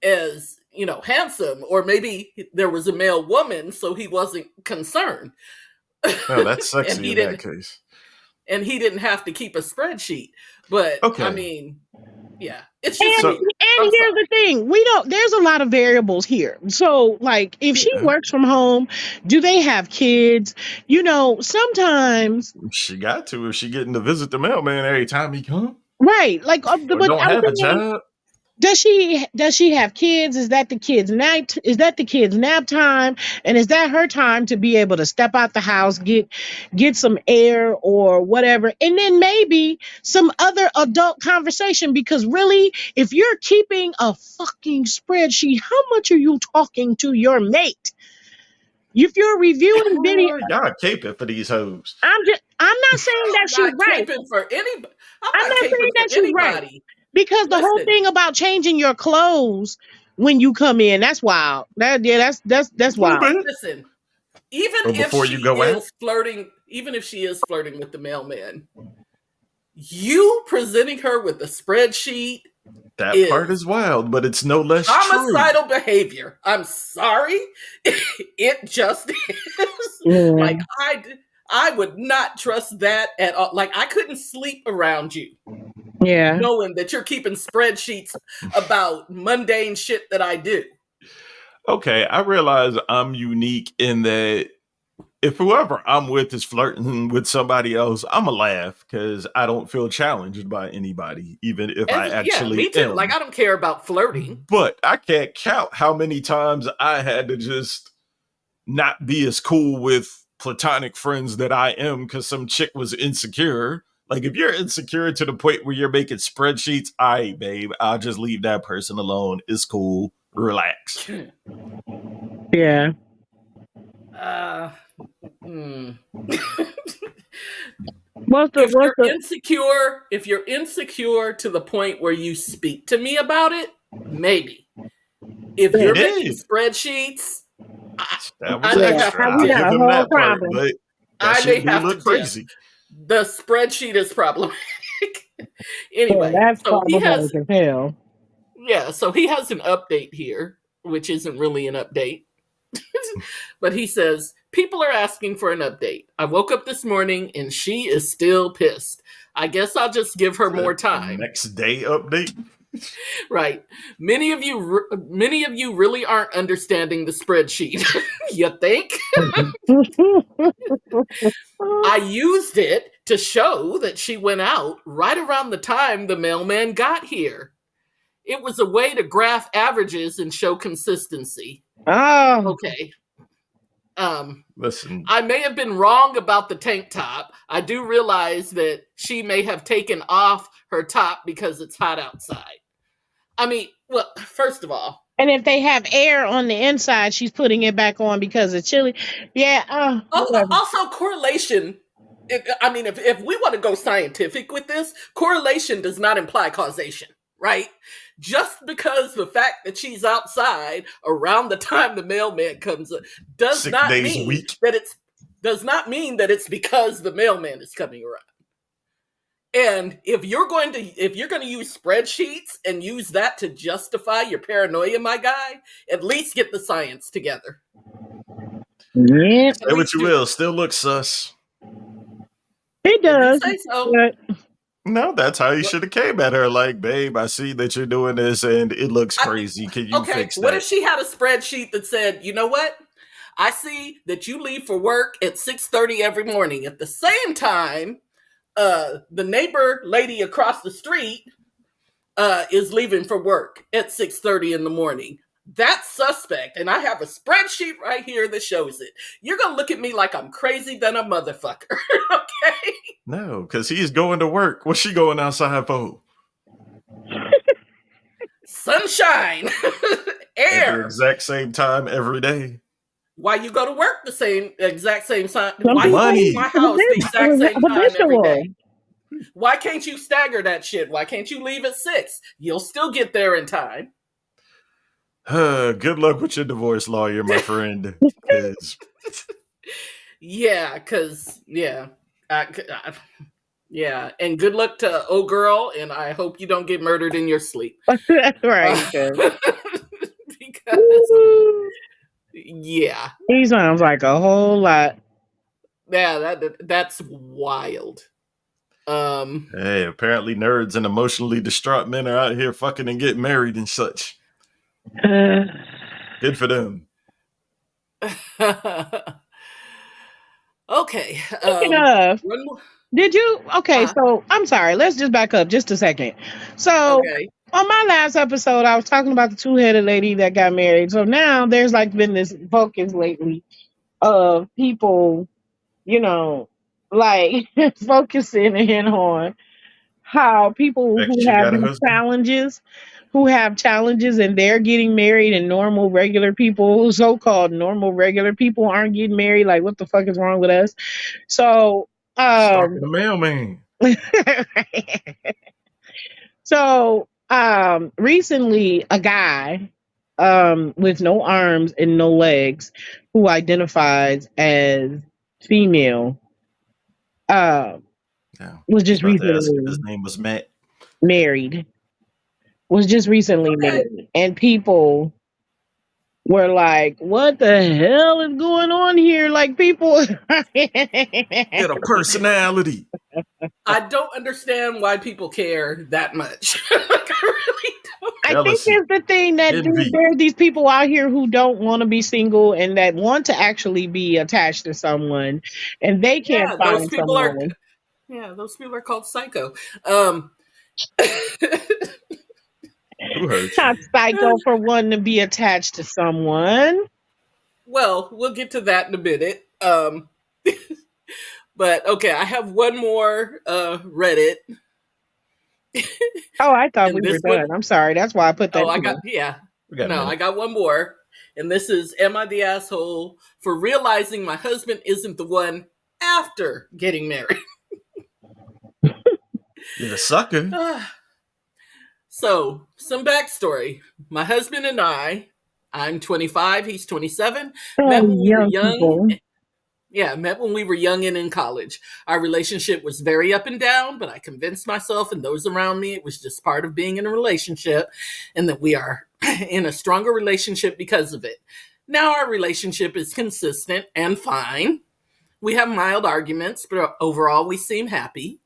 as, handsome, or maybe there was a male woman, so he wasn't concerned. Oh, that's and sexy he in that didn't case. and he didn't have to keep a spreadsheet. But I Okay. mean, yeah, it's just And So, weird. and I'm here's the sorry. thing. There's a lot of variables here. So like if she yeah, works from home, do they have kids? Sometimes she got to if she getting to visit the mailman every time he come right. Like or but don't I'm have a saying, job. does she have kids? Is that the kids nap time? And is that her time to be able to step out the house, get some air or whatever? And then maybe some other adult conversation, because really, if you're keeping a fucking spreadsheet, how much are you talking to your mate? If you're reviewing video, Y'all caping for these hoes. I'm not saying that I'm she's not right. caping for anybody. I'm I'm not not saying caping for that she's right. anybody. Because the whole Listen, thing about changing your clothes when you come in, that's wild. That's A little wild. bit. listen. Even Or if before you she go out. is flirting, with the mailman, you presenting her with a spreadsheet That part is is wild, but it's no less true. homicidal behavior. I'm sorry. It just is. Yeah. Like, I would not trust that at all. Like, I couldn't sleep around you Yeah. knowing that you're keeping spreadsheets about mundane shit that I do. Okay, I realize I'm unique in that if whoever I'm with is flirting with somebody else, I'm a laugh because I don't feel challenged by anybody, even if I Yeah, actually me too. Like, am. I don't care about flirting. But I can't count how many times I had to just not be as cool with platonic friends that I am because some chick was insecure. Like if you're insecure to the point where you're making spreadsheets, babe, I'll just leave that person alone. It's cool. Relax. Yeah. uh, hmm. What's the If you're insecure to the point where you speak to me about it, maybe. If He you're yeah. making did. spreadsheets, That was I may Yeah. have extra. to We I'll dip. got give a him whole that part, problem. but that I may shit do have to look dip. crazy. The spreadsheet is problematic. Yeah, Anyway, that's so he has problematic as hell. so he has an update here, which isn't really an update. But he says, people are asking for an update. I woke up this morning and she is still pissed. I guess I'll just give her more time. Next day update. Right. Many of you really aren't understanding the spreadsheet. You think? I used it to show that she went out right around the time the mailman got here. It was a way to graph averages and show consistency. Oh, Okay. Listen, I may have been wrong about the tank top. I do realize that she may have taken off her top because it's hot outside. I mean, well, first of all, and if they have air on the inside, she's putting it back on because it's chilly. Yeah. Whatever. also correlation. I mean, if we want to go scientific with this, correlation does not imply causation, right? Just because the fact that she's outside around the time the mailman comes up does 6 not days a mean week. that it's because the mailman is coming around. And if you're going to use spreadsheets and use that to justify your paranoia, my guy, at least get the science together. Yeah, At Say what least you do will, that. still looks sus. it If you does. say so. But No, that's how you should have came at her. Like, babe, I see that you're doing this and it looks I, crazy. Can you okay, fix what if that? she had a spreadsheet that said, you know what? I see that you leave for work at 6:30 every morning. At the same time, the neighbor lady across the street is leaving for work at 6:30 in the morning. That's suspect, and I have a spreadsheet right here that shows it. You're gonna look at me like I'm crazy than a motherfucker, okay? No, because he's going to work. What's she going outside for? Sunshine, At the air. exact same time every day. Why you go to work the same exact same time? Some Why you people, leave Money. my house the exact same time every habitual. day? Why can't you stagger that shit? Why can't you leave at 6? You'll still get there in time. Good luck with your divorce lawyer, my friend. Because Yeah, because, yeah. Yeah, and good luck to old girl, and I hope you don't get murdered in your sleep. That's right. Because, yeah. He sounds like a whole lot. Yeah, that's wild. hey, apparently nerds and emotionally distraught men are out here fucking and getting married and such. Good for them. Okay. Speaking of, One more. did you? Okay, so I'm sorry. Let's just back up just a second. So Okay. on my last episode, I was talking about the two-headed lady that got married. So now there's like been this focus lately of people, you know, like focusing in on how people Next, who she have got a these husband. challenges, who have challenges and they're getting married, and normal regular people, so-called normal regular people, aren't getting married. Like, what the fuck is wrong with us? So, Stalking the mailman. recently a guy with no arms and no legs, who identifies as female, uh Yeah. was I was just about to ask if his recently name was Matt. married. Was just recently Okay. married, and people were like, "What the hell is going on here?" Like, people. Get a personality. I don't understand why people care that much. Like, I really don't. I think Jealousy. it's the thing that Envy. there are these people out here who don't want to be single and that want to actually be attached to someone, and they can't Yeah, find someone. those people are called psycho. Um, Who hurt Not you? psycho for wanting to be attached to someone. well, we'll get to that in a minute. But okay, I have one more Reddit, Oh, I thought we and were this done. one, I'm sorry. That's why I put that oh, I in got, there. yeah, We got a no, I minute. got one more, and this is, am I the asshole for realizing my husband isn't the one after getting married? You're a sucker. So, some backstory. My husband and I'm 25, he's 27, Oh, met when we were young young. people. Yeah, met when we were young and in college. Our relationship was very up and down, but I convinced myself and those around me it was just part of being in a relationship and that we are in a stronger relationship because of it. Now our relationship is consistent and fine. We have mild arguments, but overall we seem happy.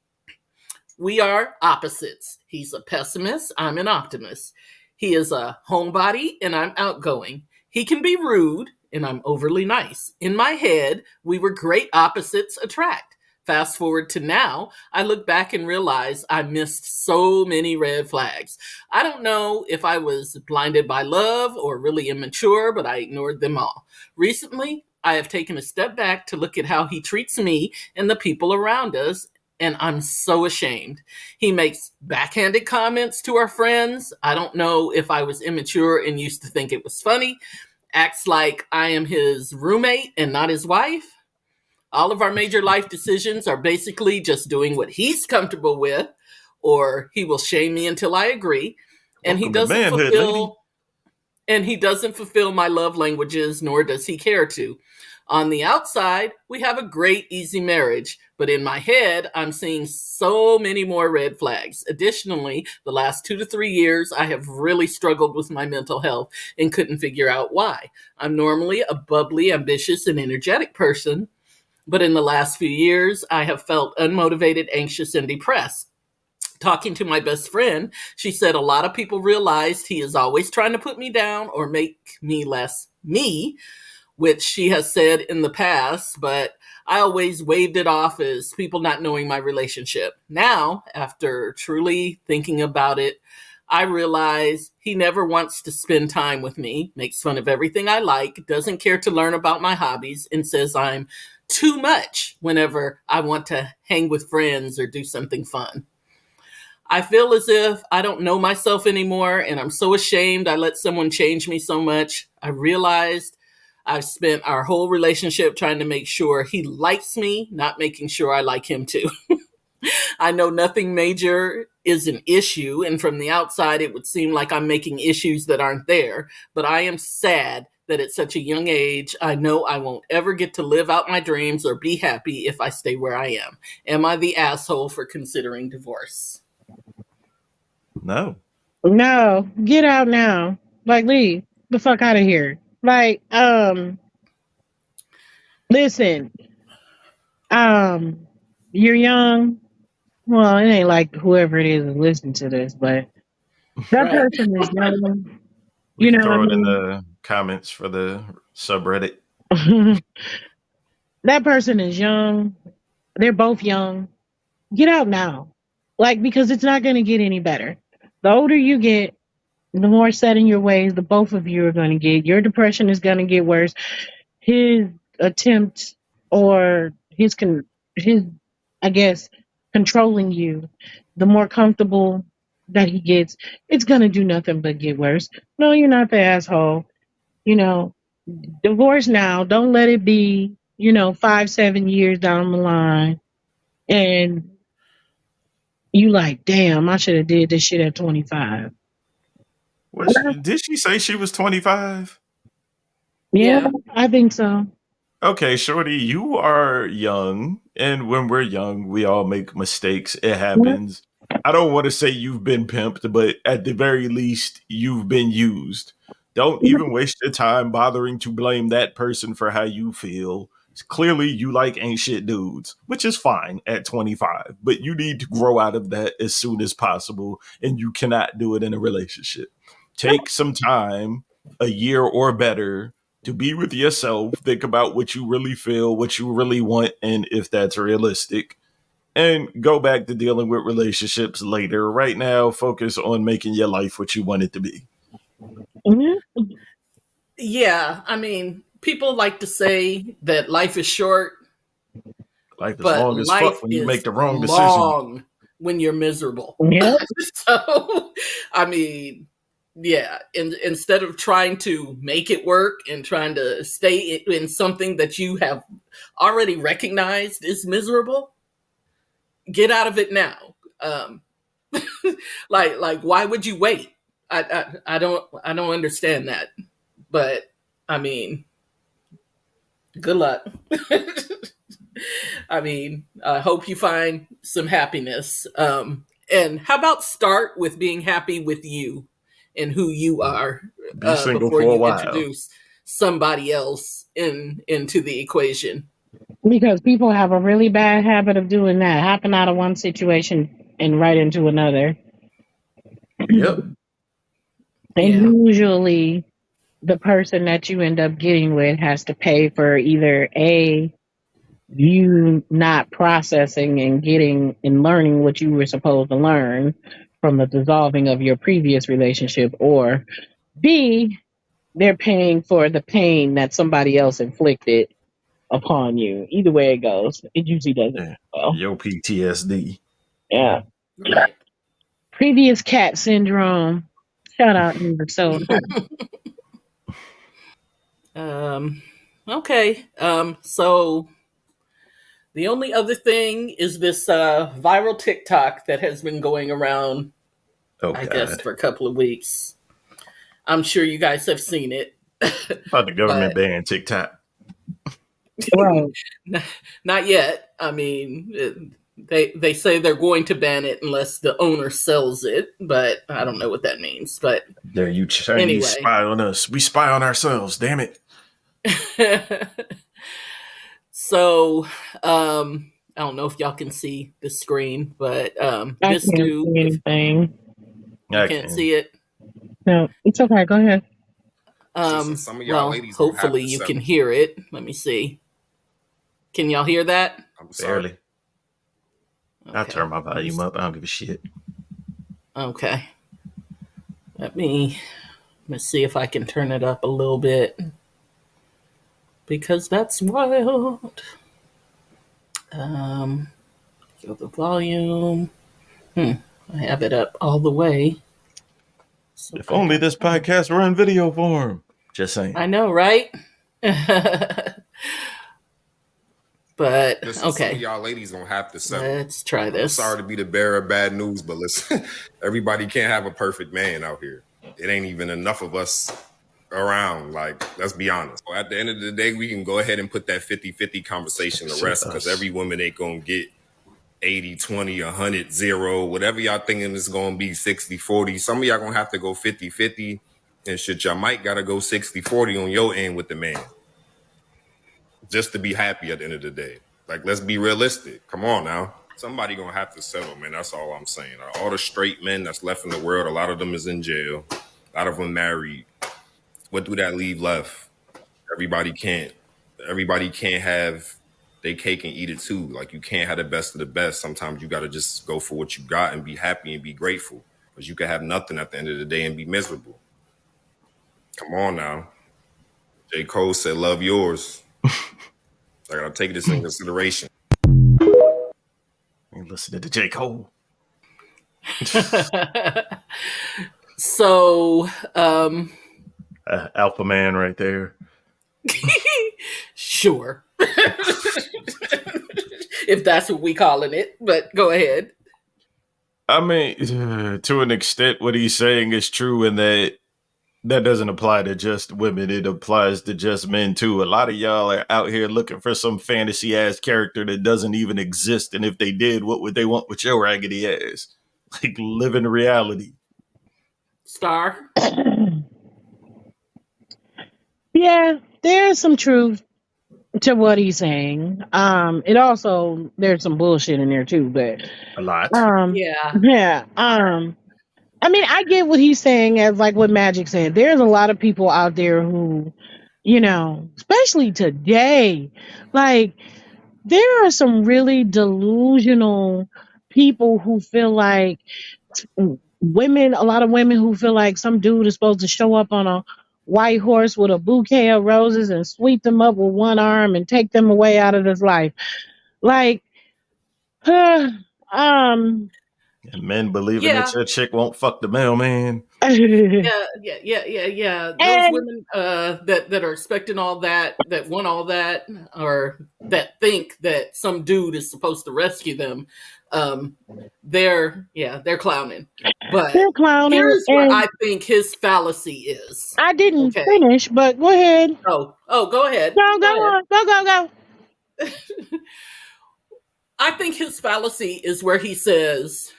We are opposites. He's a pessimist, I'm an optimist. He is a homebody, and I'm outgoing. He can be rude, and I'm overly nice. In my head, we were great opposites attract. Fast forward to now, I look back and realize I missed so many red flags. I don't know if I was blinded by love or really immature, but I ignored them all. Recently, I have taken a step back to look at how he treats me and the people around us, and I'm so ashamed. He makes backhanded comments to our friends. I don't know if I was immature and used to think it was funny. Acts like I am his roommate and not his wife. All of our major life decisions are basically just doing what he's comfortable with, or he will shame me until I agree. And he Welcome to doesn't manhood, lady. fulfill my love languages, nor does he care to. On the outside, we have a great, easy marriage, but in my head, I'm seeing so many more red flags. Additionally, the last 2 to 3 years, I have really struggled with my mental health and couldn't figure out why. I'm normally a bubbly, ambitious, and energetic person, but in the last few years, I have felt unmotivated, anxious, and depressed. Talking to my best friend, she said a lot of people realized he is always trying to put me down or make me less me. which she has said in the past, but I always waved it off as people not knowing my relationship. Now, after truly thinking about it, I realize he never wants to spend time with me, makes fun of everything I like, doesn't care to learn about my hobbies, and says I'm too much whenever I want to hang with friends or do something fun. I feel as if I don't know myself anymore, and I'm so ashamed I let someone change me so much. I realized I've spent our whole relationship trying to make sure he likes me, not making sure I like him too. I know nothing major is an issue, and from the outside, it would seem like I'm making issues that aren't there. But I am sad that at such a young age, I know I won't ever get to live out my dreams or be happy if I stay where I am. Am I the asshole for considering divorce? No. No, get out now. Like, leave the fuck out of here. Like, listen, um, you're young. Well, it ain't like whoever it is listening to this, but that Right. person is young. We You can know what I throw it in mean? the comments for the subreddit. That person is young. They're both young. Get out now. Like, because it's not going to get any better. The older you get, the more set in your ways the both of you are going to get. Your depression is going to get worse. His attempt or his, I guess, controlling you, the more comfortable that he gets, it's going to do nothing but get worse. No, you're not the asshole. You know, divorce now. Don't let it be, 5, 7 years down the line. And you like, damn, I should have did this shit at 25. Did she say she was 25? Yeah, Yeah. I think so. Okay, Shorty, you are young, and when we're young, we all make mistakes. It Yeah. happens. I don't want to say you've been pimped, but at the very least, you've been used. Don't even waste your time bothering to blame that person for how you feel. Clearly, you like ain't shit dudes, which is fine at 25, but you need to grow out of that as soon as possible, and you cannot do it in a relationship. Take some time, a year or better, to be with yourself, think about what you really feel, what you really want, and if that's realistic. And go back to dealing with relationships later. Right now, focus on making your life what you want it to be. Mhm. Yeah. I mean, people like to say that life is short, Life is but long as fuck life when you make is the wrong decision. long when you're miserable. Yep. So, I mean, yeah, instead of trying to make it work and trying to stay in something that you have already recognized is miserable, get out of it now. Um, like, why would you wait? I don't understand that. But I mean, good luck. I mean, I hope you find some happiness. And how about start with being happy with you and who you are Be single before for a you while. introduce somebody else into the equation. Because people have a really bad habit of doing that, hopping out of one situation and right into another. Yep. Yeah, And usually the person that you end up getting with has to pay for either A, you not processing and getting and learning what you were supposed to learn from the dissolving of your previous relationship, or B, they're paying for the pain that somebody else inflicted upon you. Either way it goes, it usually doesn't Yeah. well. Yo, PTSD. Yeah. right. Previous cat syndrome. Shout out Amber Soda. um, okay. So the only other thing is this viral TikTok that has been going around, Oh, I guess, God. for a couple of weeks. I'm sure you guys have seen it, Thought the government but banned TikTok. Right. not yet. I mean, they say they're going to ban it unless the owner sells it, but I don't know what that means. But There, you Chinese anyway, spy on us. We spy on ourselves. Damn it. so I don't know if y'all can see the screen, but I this can't dude, see if anything. you I can't can. see it, No, it's okay. Go ahead. Listen, some of y'all Well, ladies gonna have hopefully to you settle. can hear it. Let me see. Can y'all hear that? I'm sorry. Barely. Okay. I'll turn my volume up. I don't give a shit. Okay. Let me see if I can turn it up a little bit. Because that's wild. So the volume. I have it up all the way. So If only this podcast were in video form. Just saying. I know, right? But Listen, some of okay, y'all ladies gonna have to settle. let's try I'm this. sorry to be the bearer of bad news, but listen, everybody can't have a perfect man out here. It ain't even enough of us around. Like, let's be honest. So at the end of the day, we can go ahead and put that 50-50 conversation to rest, because every woman ain't gonna get 80-20, 100-0, whatever y'all thinking is gonna be 60-40. Some of y'all gonna have to go 50-50, and shit, y'all might gotta go 60-40 on your end with the man, just to be happy at the end of the day. Like, let's be realistic. Come on now. Somebody gonna have to settle, man. That's all I'm saying. All the straight men that's left in the world, a lot of them is in jail. A lot of them married. What do that leave left? Everybody can't. Everybody can't have they cake and eat it too. Like, you can't have the best of the best. Sometimes you got to just go for what you got and be happy and be grateful. Because you can have nothing at the end of the day and be miserable. Come on now. J. Cole said, "Love yours." I gotta take this in consideration. Ain't listening to J. Cole. So, Alpha man right there. sure. If that's what we calling it, but go ahead. I mean, to an extent, what he's saying is true in that doesn't apply to just women. It applies to just men too. A lot of y'all are out here looking for some fantasy ass character that doesn't even exist. And if they did, what would they want with your raggedy ass? Like, live in reality. Star. Yeah, there's some truth to what he's saying. It also there's some bullshit in there too, but A lot. Yeah. yeah. I mean, I get what he's saying, as like what Magic said. There's a lot of people out there who, especially today, like there are some really delusional people who feel like a lot of women who feel like some dude is supposed to show up on a white horse with a bouquet of roses and sweep them up with one arm and take them away out of this life. Like, um, And men believing that Yeah. your chick won't fuck the mailman. and Yeah. Those women that are expecting all that, that want all that, or that think that some dude is supposed to rescue them, they're clowning. But they're clowning. here's where And I think his fallacy is. I didn't Okay. finish, but go ahead. Go ahead. Go on. Go. I think his fallacy is where he says,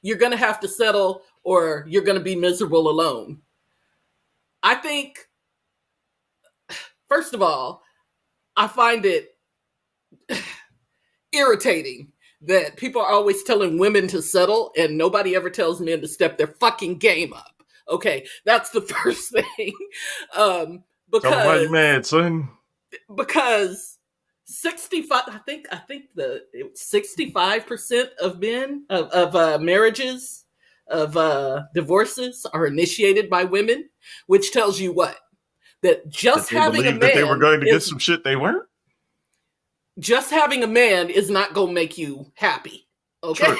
you're going to have to settle or you're going to be miserable alone. I think, first of all, I find it irritating that people are always telling women to settle and nobody ever tells men to step their fucking game up. Okay, that's the first thing. Tell them why you Because mad, son. 65, I think the 65% of men of marriages of divorces are initiated by women, which tells you what? That That they believed that they were going to get some shit they weren't. just having a man is not going to make you happy. Okay.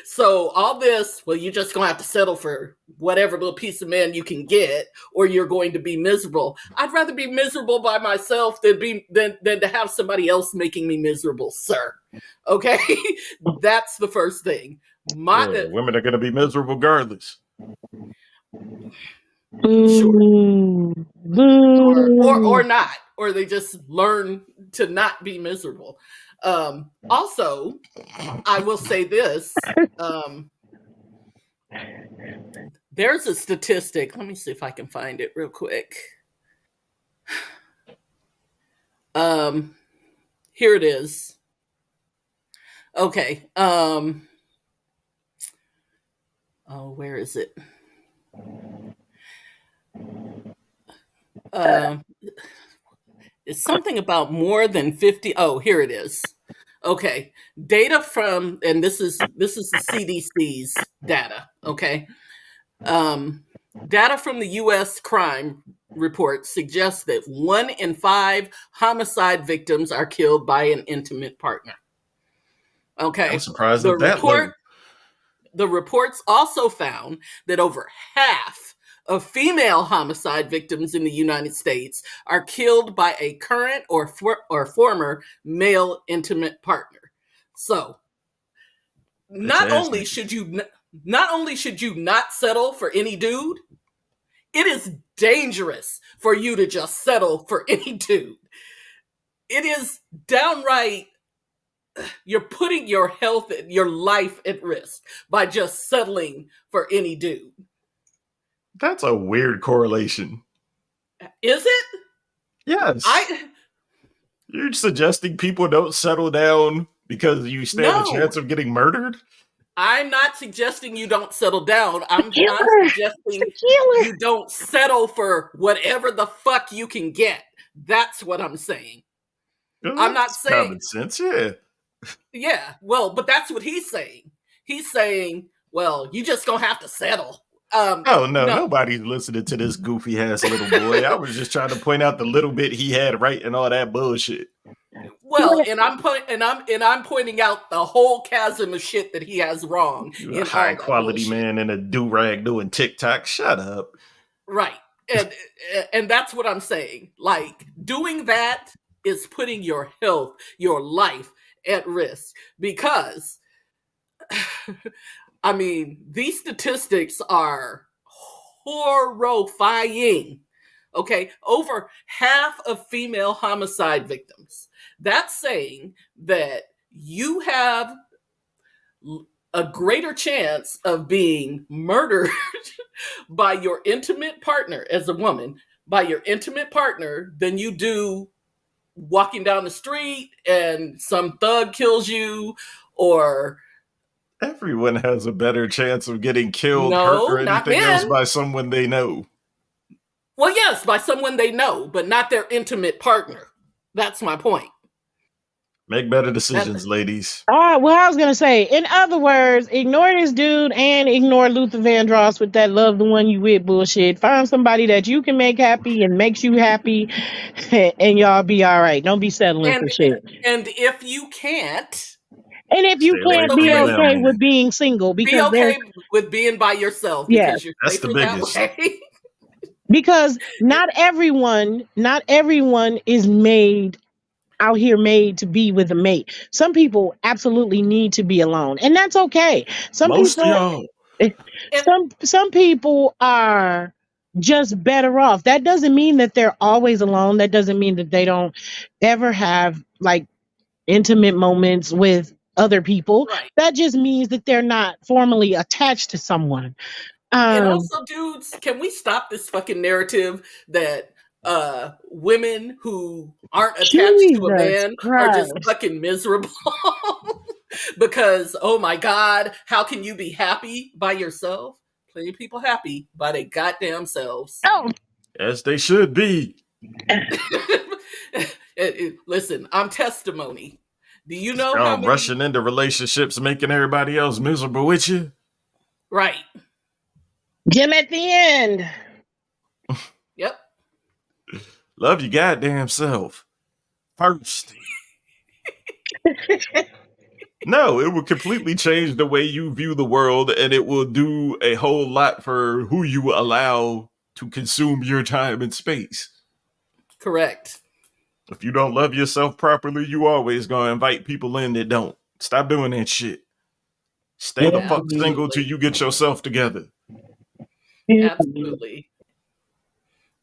So all this, well, you're just going to have to settle for whatever little piece of man you can get, or you're going to be miserable. I'd rather be miserable by myself than to have somebody else making me miserable, sir. Okay. That's the first thing. Women are going to be miserable regardless. Sure. Boo. Or Boo. not, or they just learn to not be miserable. Also, I will say this. There's a statistic. Let me see if I can find it real quick. Here it is. Okay. Where is it? Um, it's something about more than 50. Oh, here it is. Okay, data from, and this is the CDC's data. Okay, um, data from the U.S. crime report suggests that 1 in 5 homicide victims are killed by an intimate partner. I'm Okay, surprised the at that report low. the reports also found that over half of female homicide victims in the United States are killed by a current or former male intimate partner. So, Bitch not ass only niggas. should you not only should you not settle for any dude, it is dangerous for you to just settle for any dude. It is downright, you're putting your health and your life at risk by just settling for any dude. That's a weird correlation. Is it? Yes. I You're suggesting people don't settle down because you stand a no. chance of getting murdered? I'm not suggesting you don't settle down. I'm Tequila. suggesting Tequila. you don't settle for whatever the fuck you can get. That's what I'm saying. I'm not That's saying, common sense, yeah. yeah, well, but that's what he's saying. He's saying, well, you just gonna have to settle. Oh no, No. nobody's listening to this goofy ass little boy. I was just trying to point out the little bit he had right and all that bullshit. Well, and I'm pointing out the whole chasm of shit that he has wrong You a in high all that quality bullshit. man in a do rag doing TikTok. Shut up. Right. And and that's what I'm saying. Like, doing that is putting your health, your life at risk because I mean, these statistics are horrifying. Okay, over half of female homicide victims. That's saying that you have a greater chance of being murdered by your intimate partner as a woman, by your intimate partner, than you do walking down the street and some thug kills you, or Everyone has a better chance of getting killed, hurt, no, or not anything else men. by someone they know. Well, yes, by someone they know, but not their intimate partner. That's my point. Make better That decisions, ladies. Well, I was gonna say, in other words, ignore this dude and ignore Luther Vandross with that "love the one you with" bullshit. Find somebody that you can make happy and makes you happy, and y'all be all right. Don't be settling for and shit. and if you can't, And if you Stay away it's can't, from be the okay. okay with mailman. being single, Be because there's okay with being by yourself yeah, because you're That's the safer that biggest. way. because not everyone is made out here made to be with a mate. Some people absolutely need to be alone, and that's okay. Some Most of people y'all. And some people are just better off. That doesn't mean that they're always alone. That doesn't mean that they don't ever have like intimate moments with other people. right. That just means that they're not formally attached to someone. And Um also, dudes, can we stop this fucking narrative that women who aren't attached to a Jesus man are just Christ. fucking miserable? Because, oh my God, how can you be happy by yourself? Plenty of people happy by their goddamn selves. Oh, As they should be. Listen, I'm testimony. Do you know how Y'all many? rushing into relationships, making everybody else miserable with you. Right. Jim at the end. Yep. Love your goddamn self first. No, it will completely change the way you view the world, and it will do a whole lot for who you allow to consume your time and space. Correct. If you don't love yourself properly, you always gonna invite people in that don't. Stop doing that shit. Stay the Yeah, fuck single till absolutely. you get yourself together. Absolutely.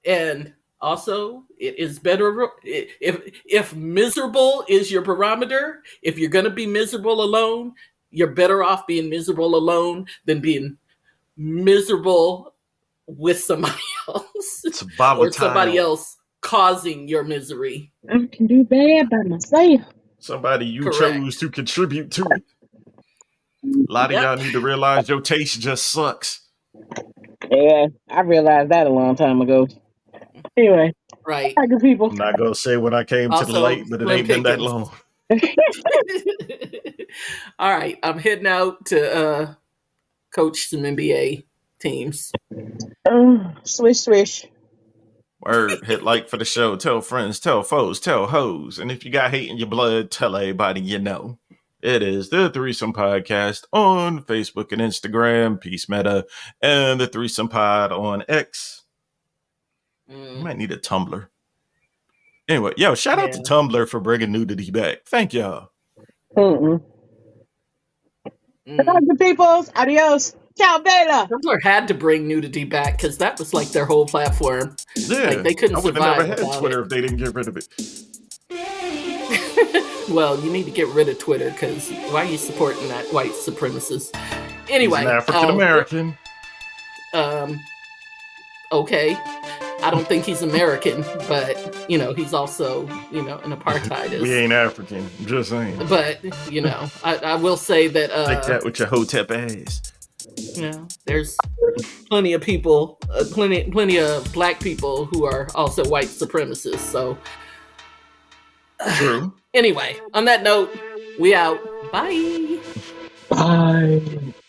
And also, it is better if miserable is your barometer. If you're going to be miserable alone, you're better off being miserable alone than being miserable with somebody else It's or somebody volatile. else causing your misery. I can do bad by myself. Somebody you chose Correct. to contribute to it. A lot of Yep. y'all need to realize your taste just sucks. Yeah, I realized that a long time ago. Anyway, Right. good people. I'm not gonna say when I came to the Also, light, but it Slim ain't been that Pickens. long. All right, I'm heading out to coach some NBA teams. Swish, swish. Word, hit like for the show. Tell friends, tell foes, tell hoes. And if you got hate in your blood, tell everybody you know. It is the Threesome Podcast on Facebook and Instagram, Peace Meta, and the Threesome Pod on X. You might need a Tumblr. Anyway, yo, shout out to Tumblr for bringing nudity back. Thank y'all. Good peoples. Adios. Ciao, bella. Tumblr had to bring nudity back because that was like their whole platform. Yeah, like they couldn't I would have never survive had without Twitter it. if they didn't get rid of it. Well, you need to get rid of Twitter because why are you supporting that white supremacist? Anyway, He's an African American. Okay. I don't think he's American, but he's also an apartheidist. We ain't African. I'm just saying. But I will say that take that with your hotep ass. There's plenty of people, plenty of black people who are also white supremacists. So true. Anyway, on that note, we out. Bye. Bye.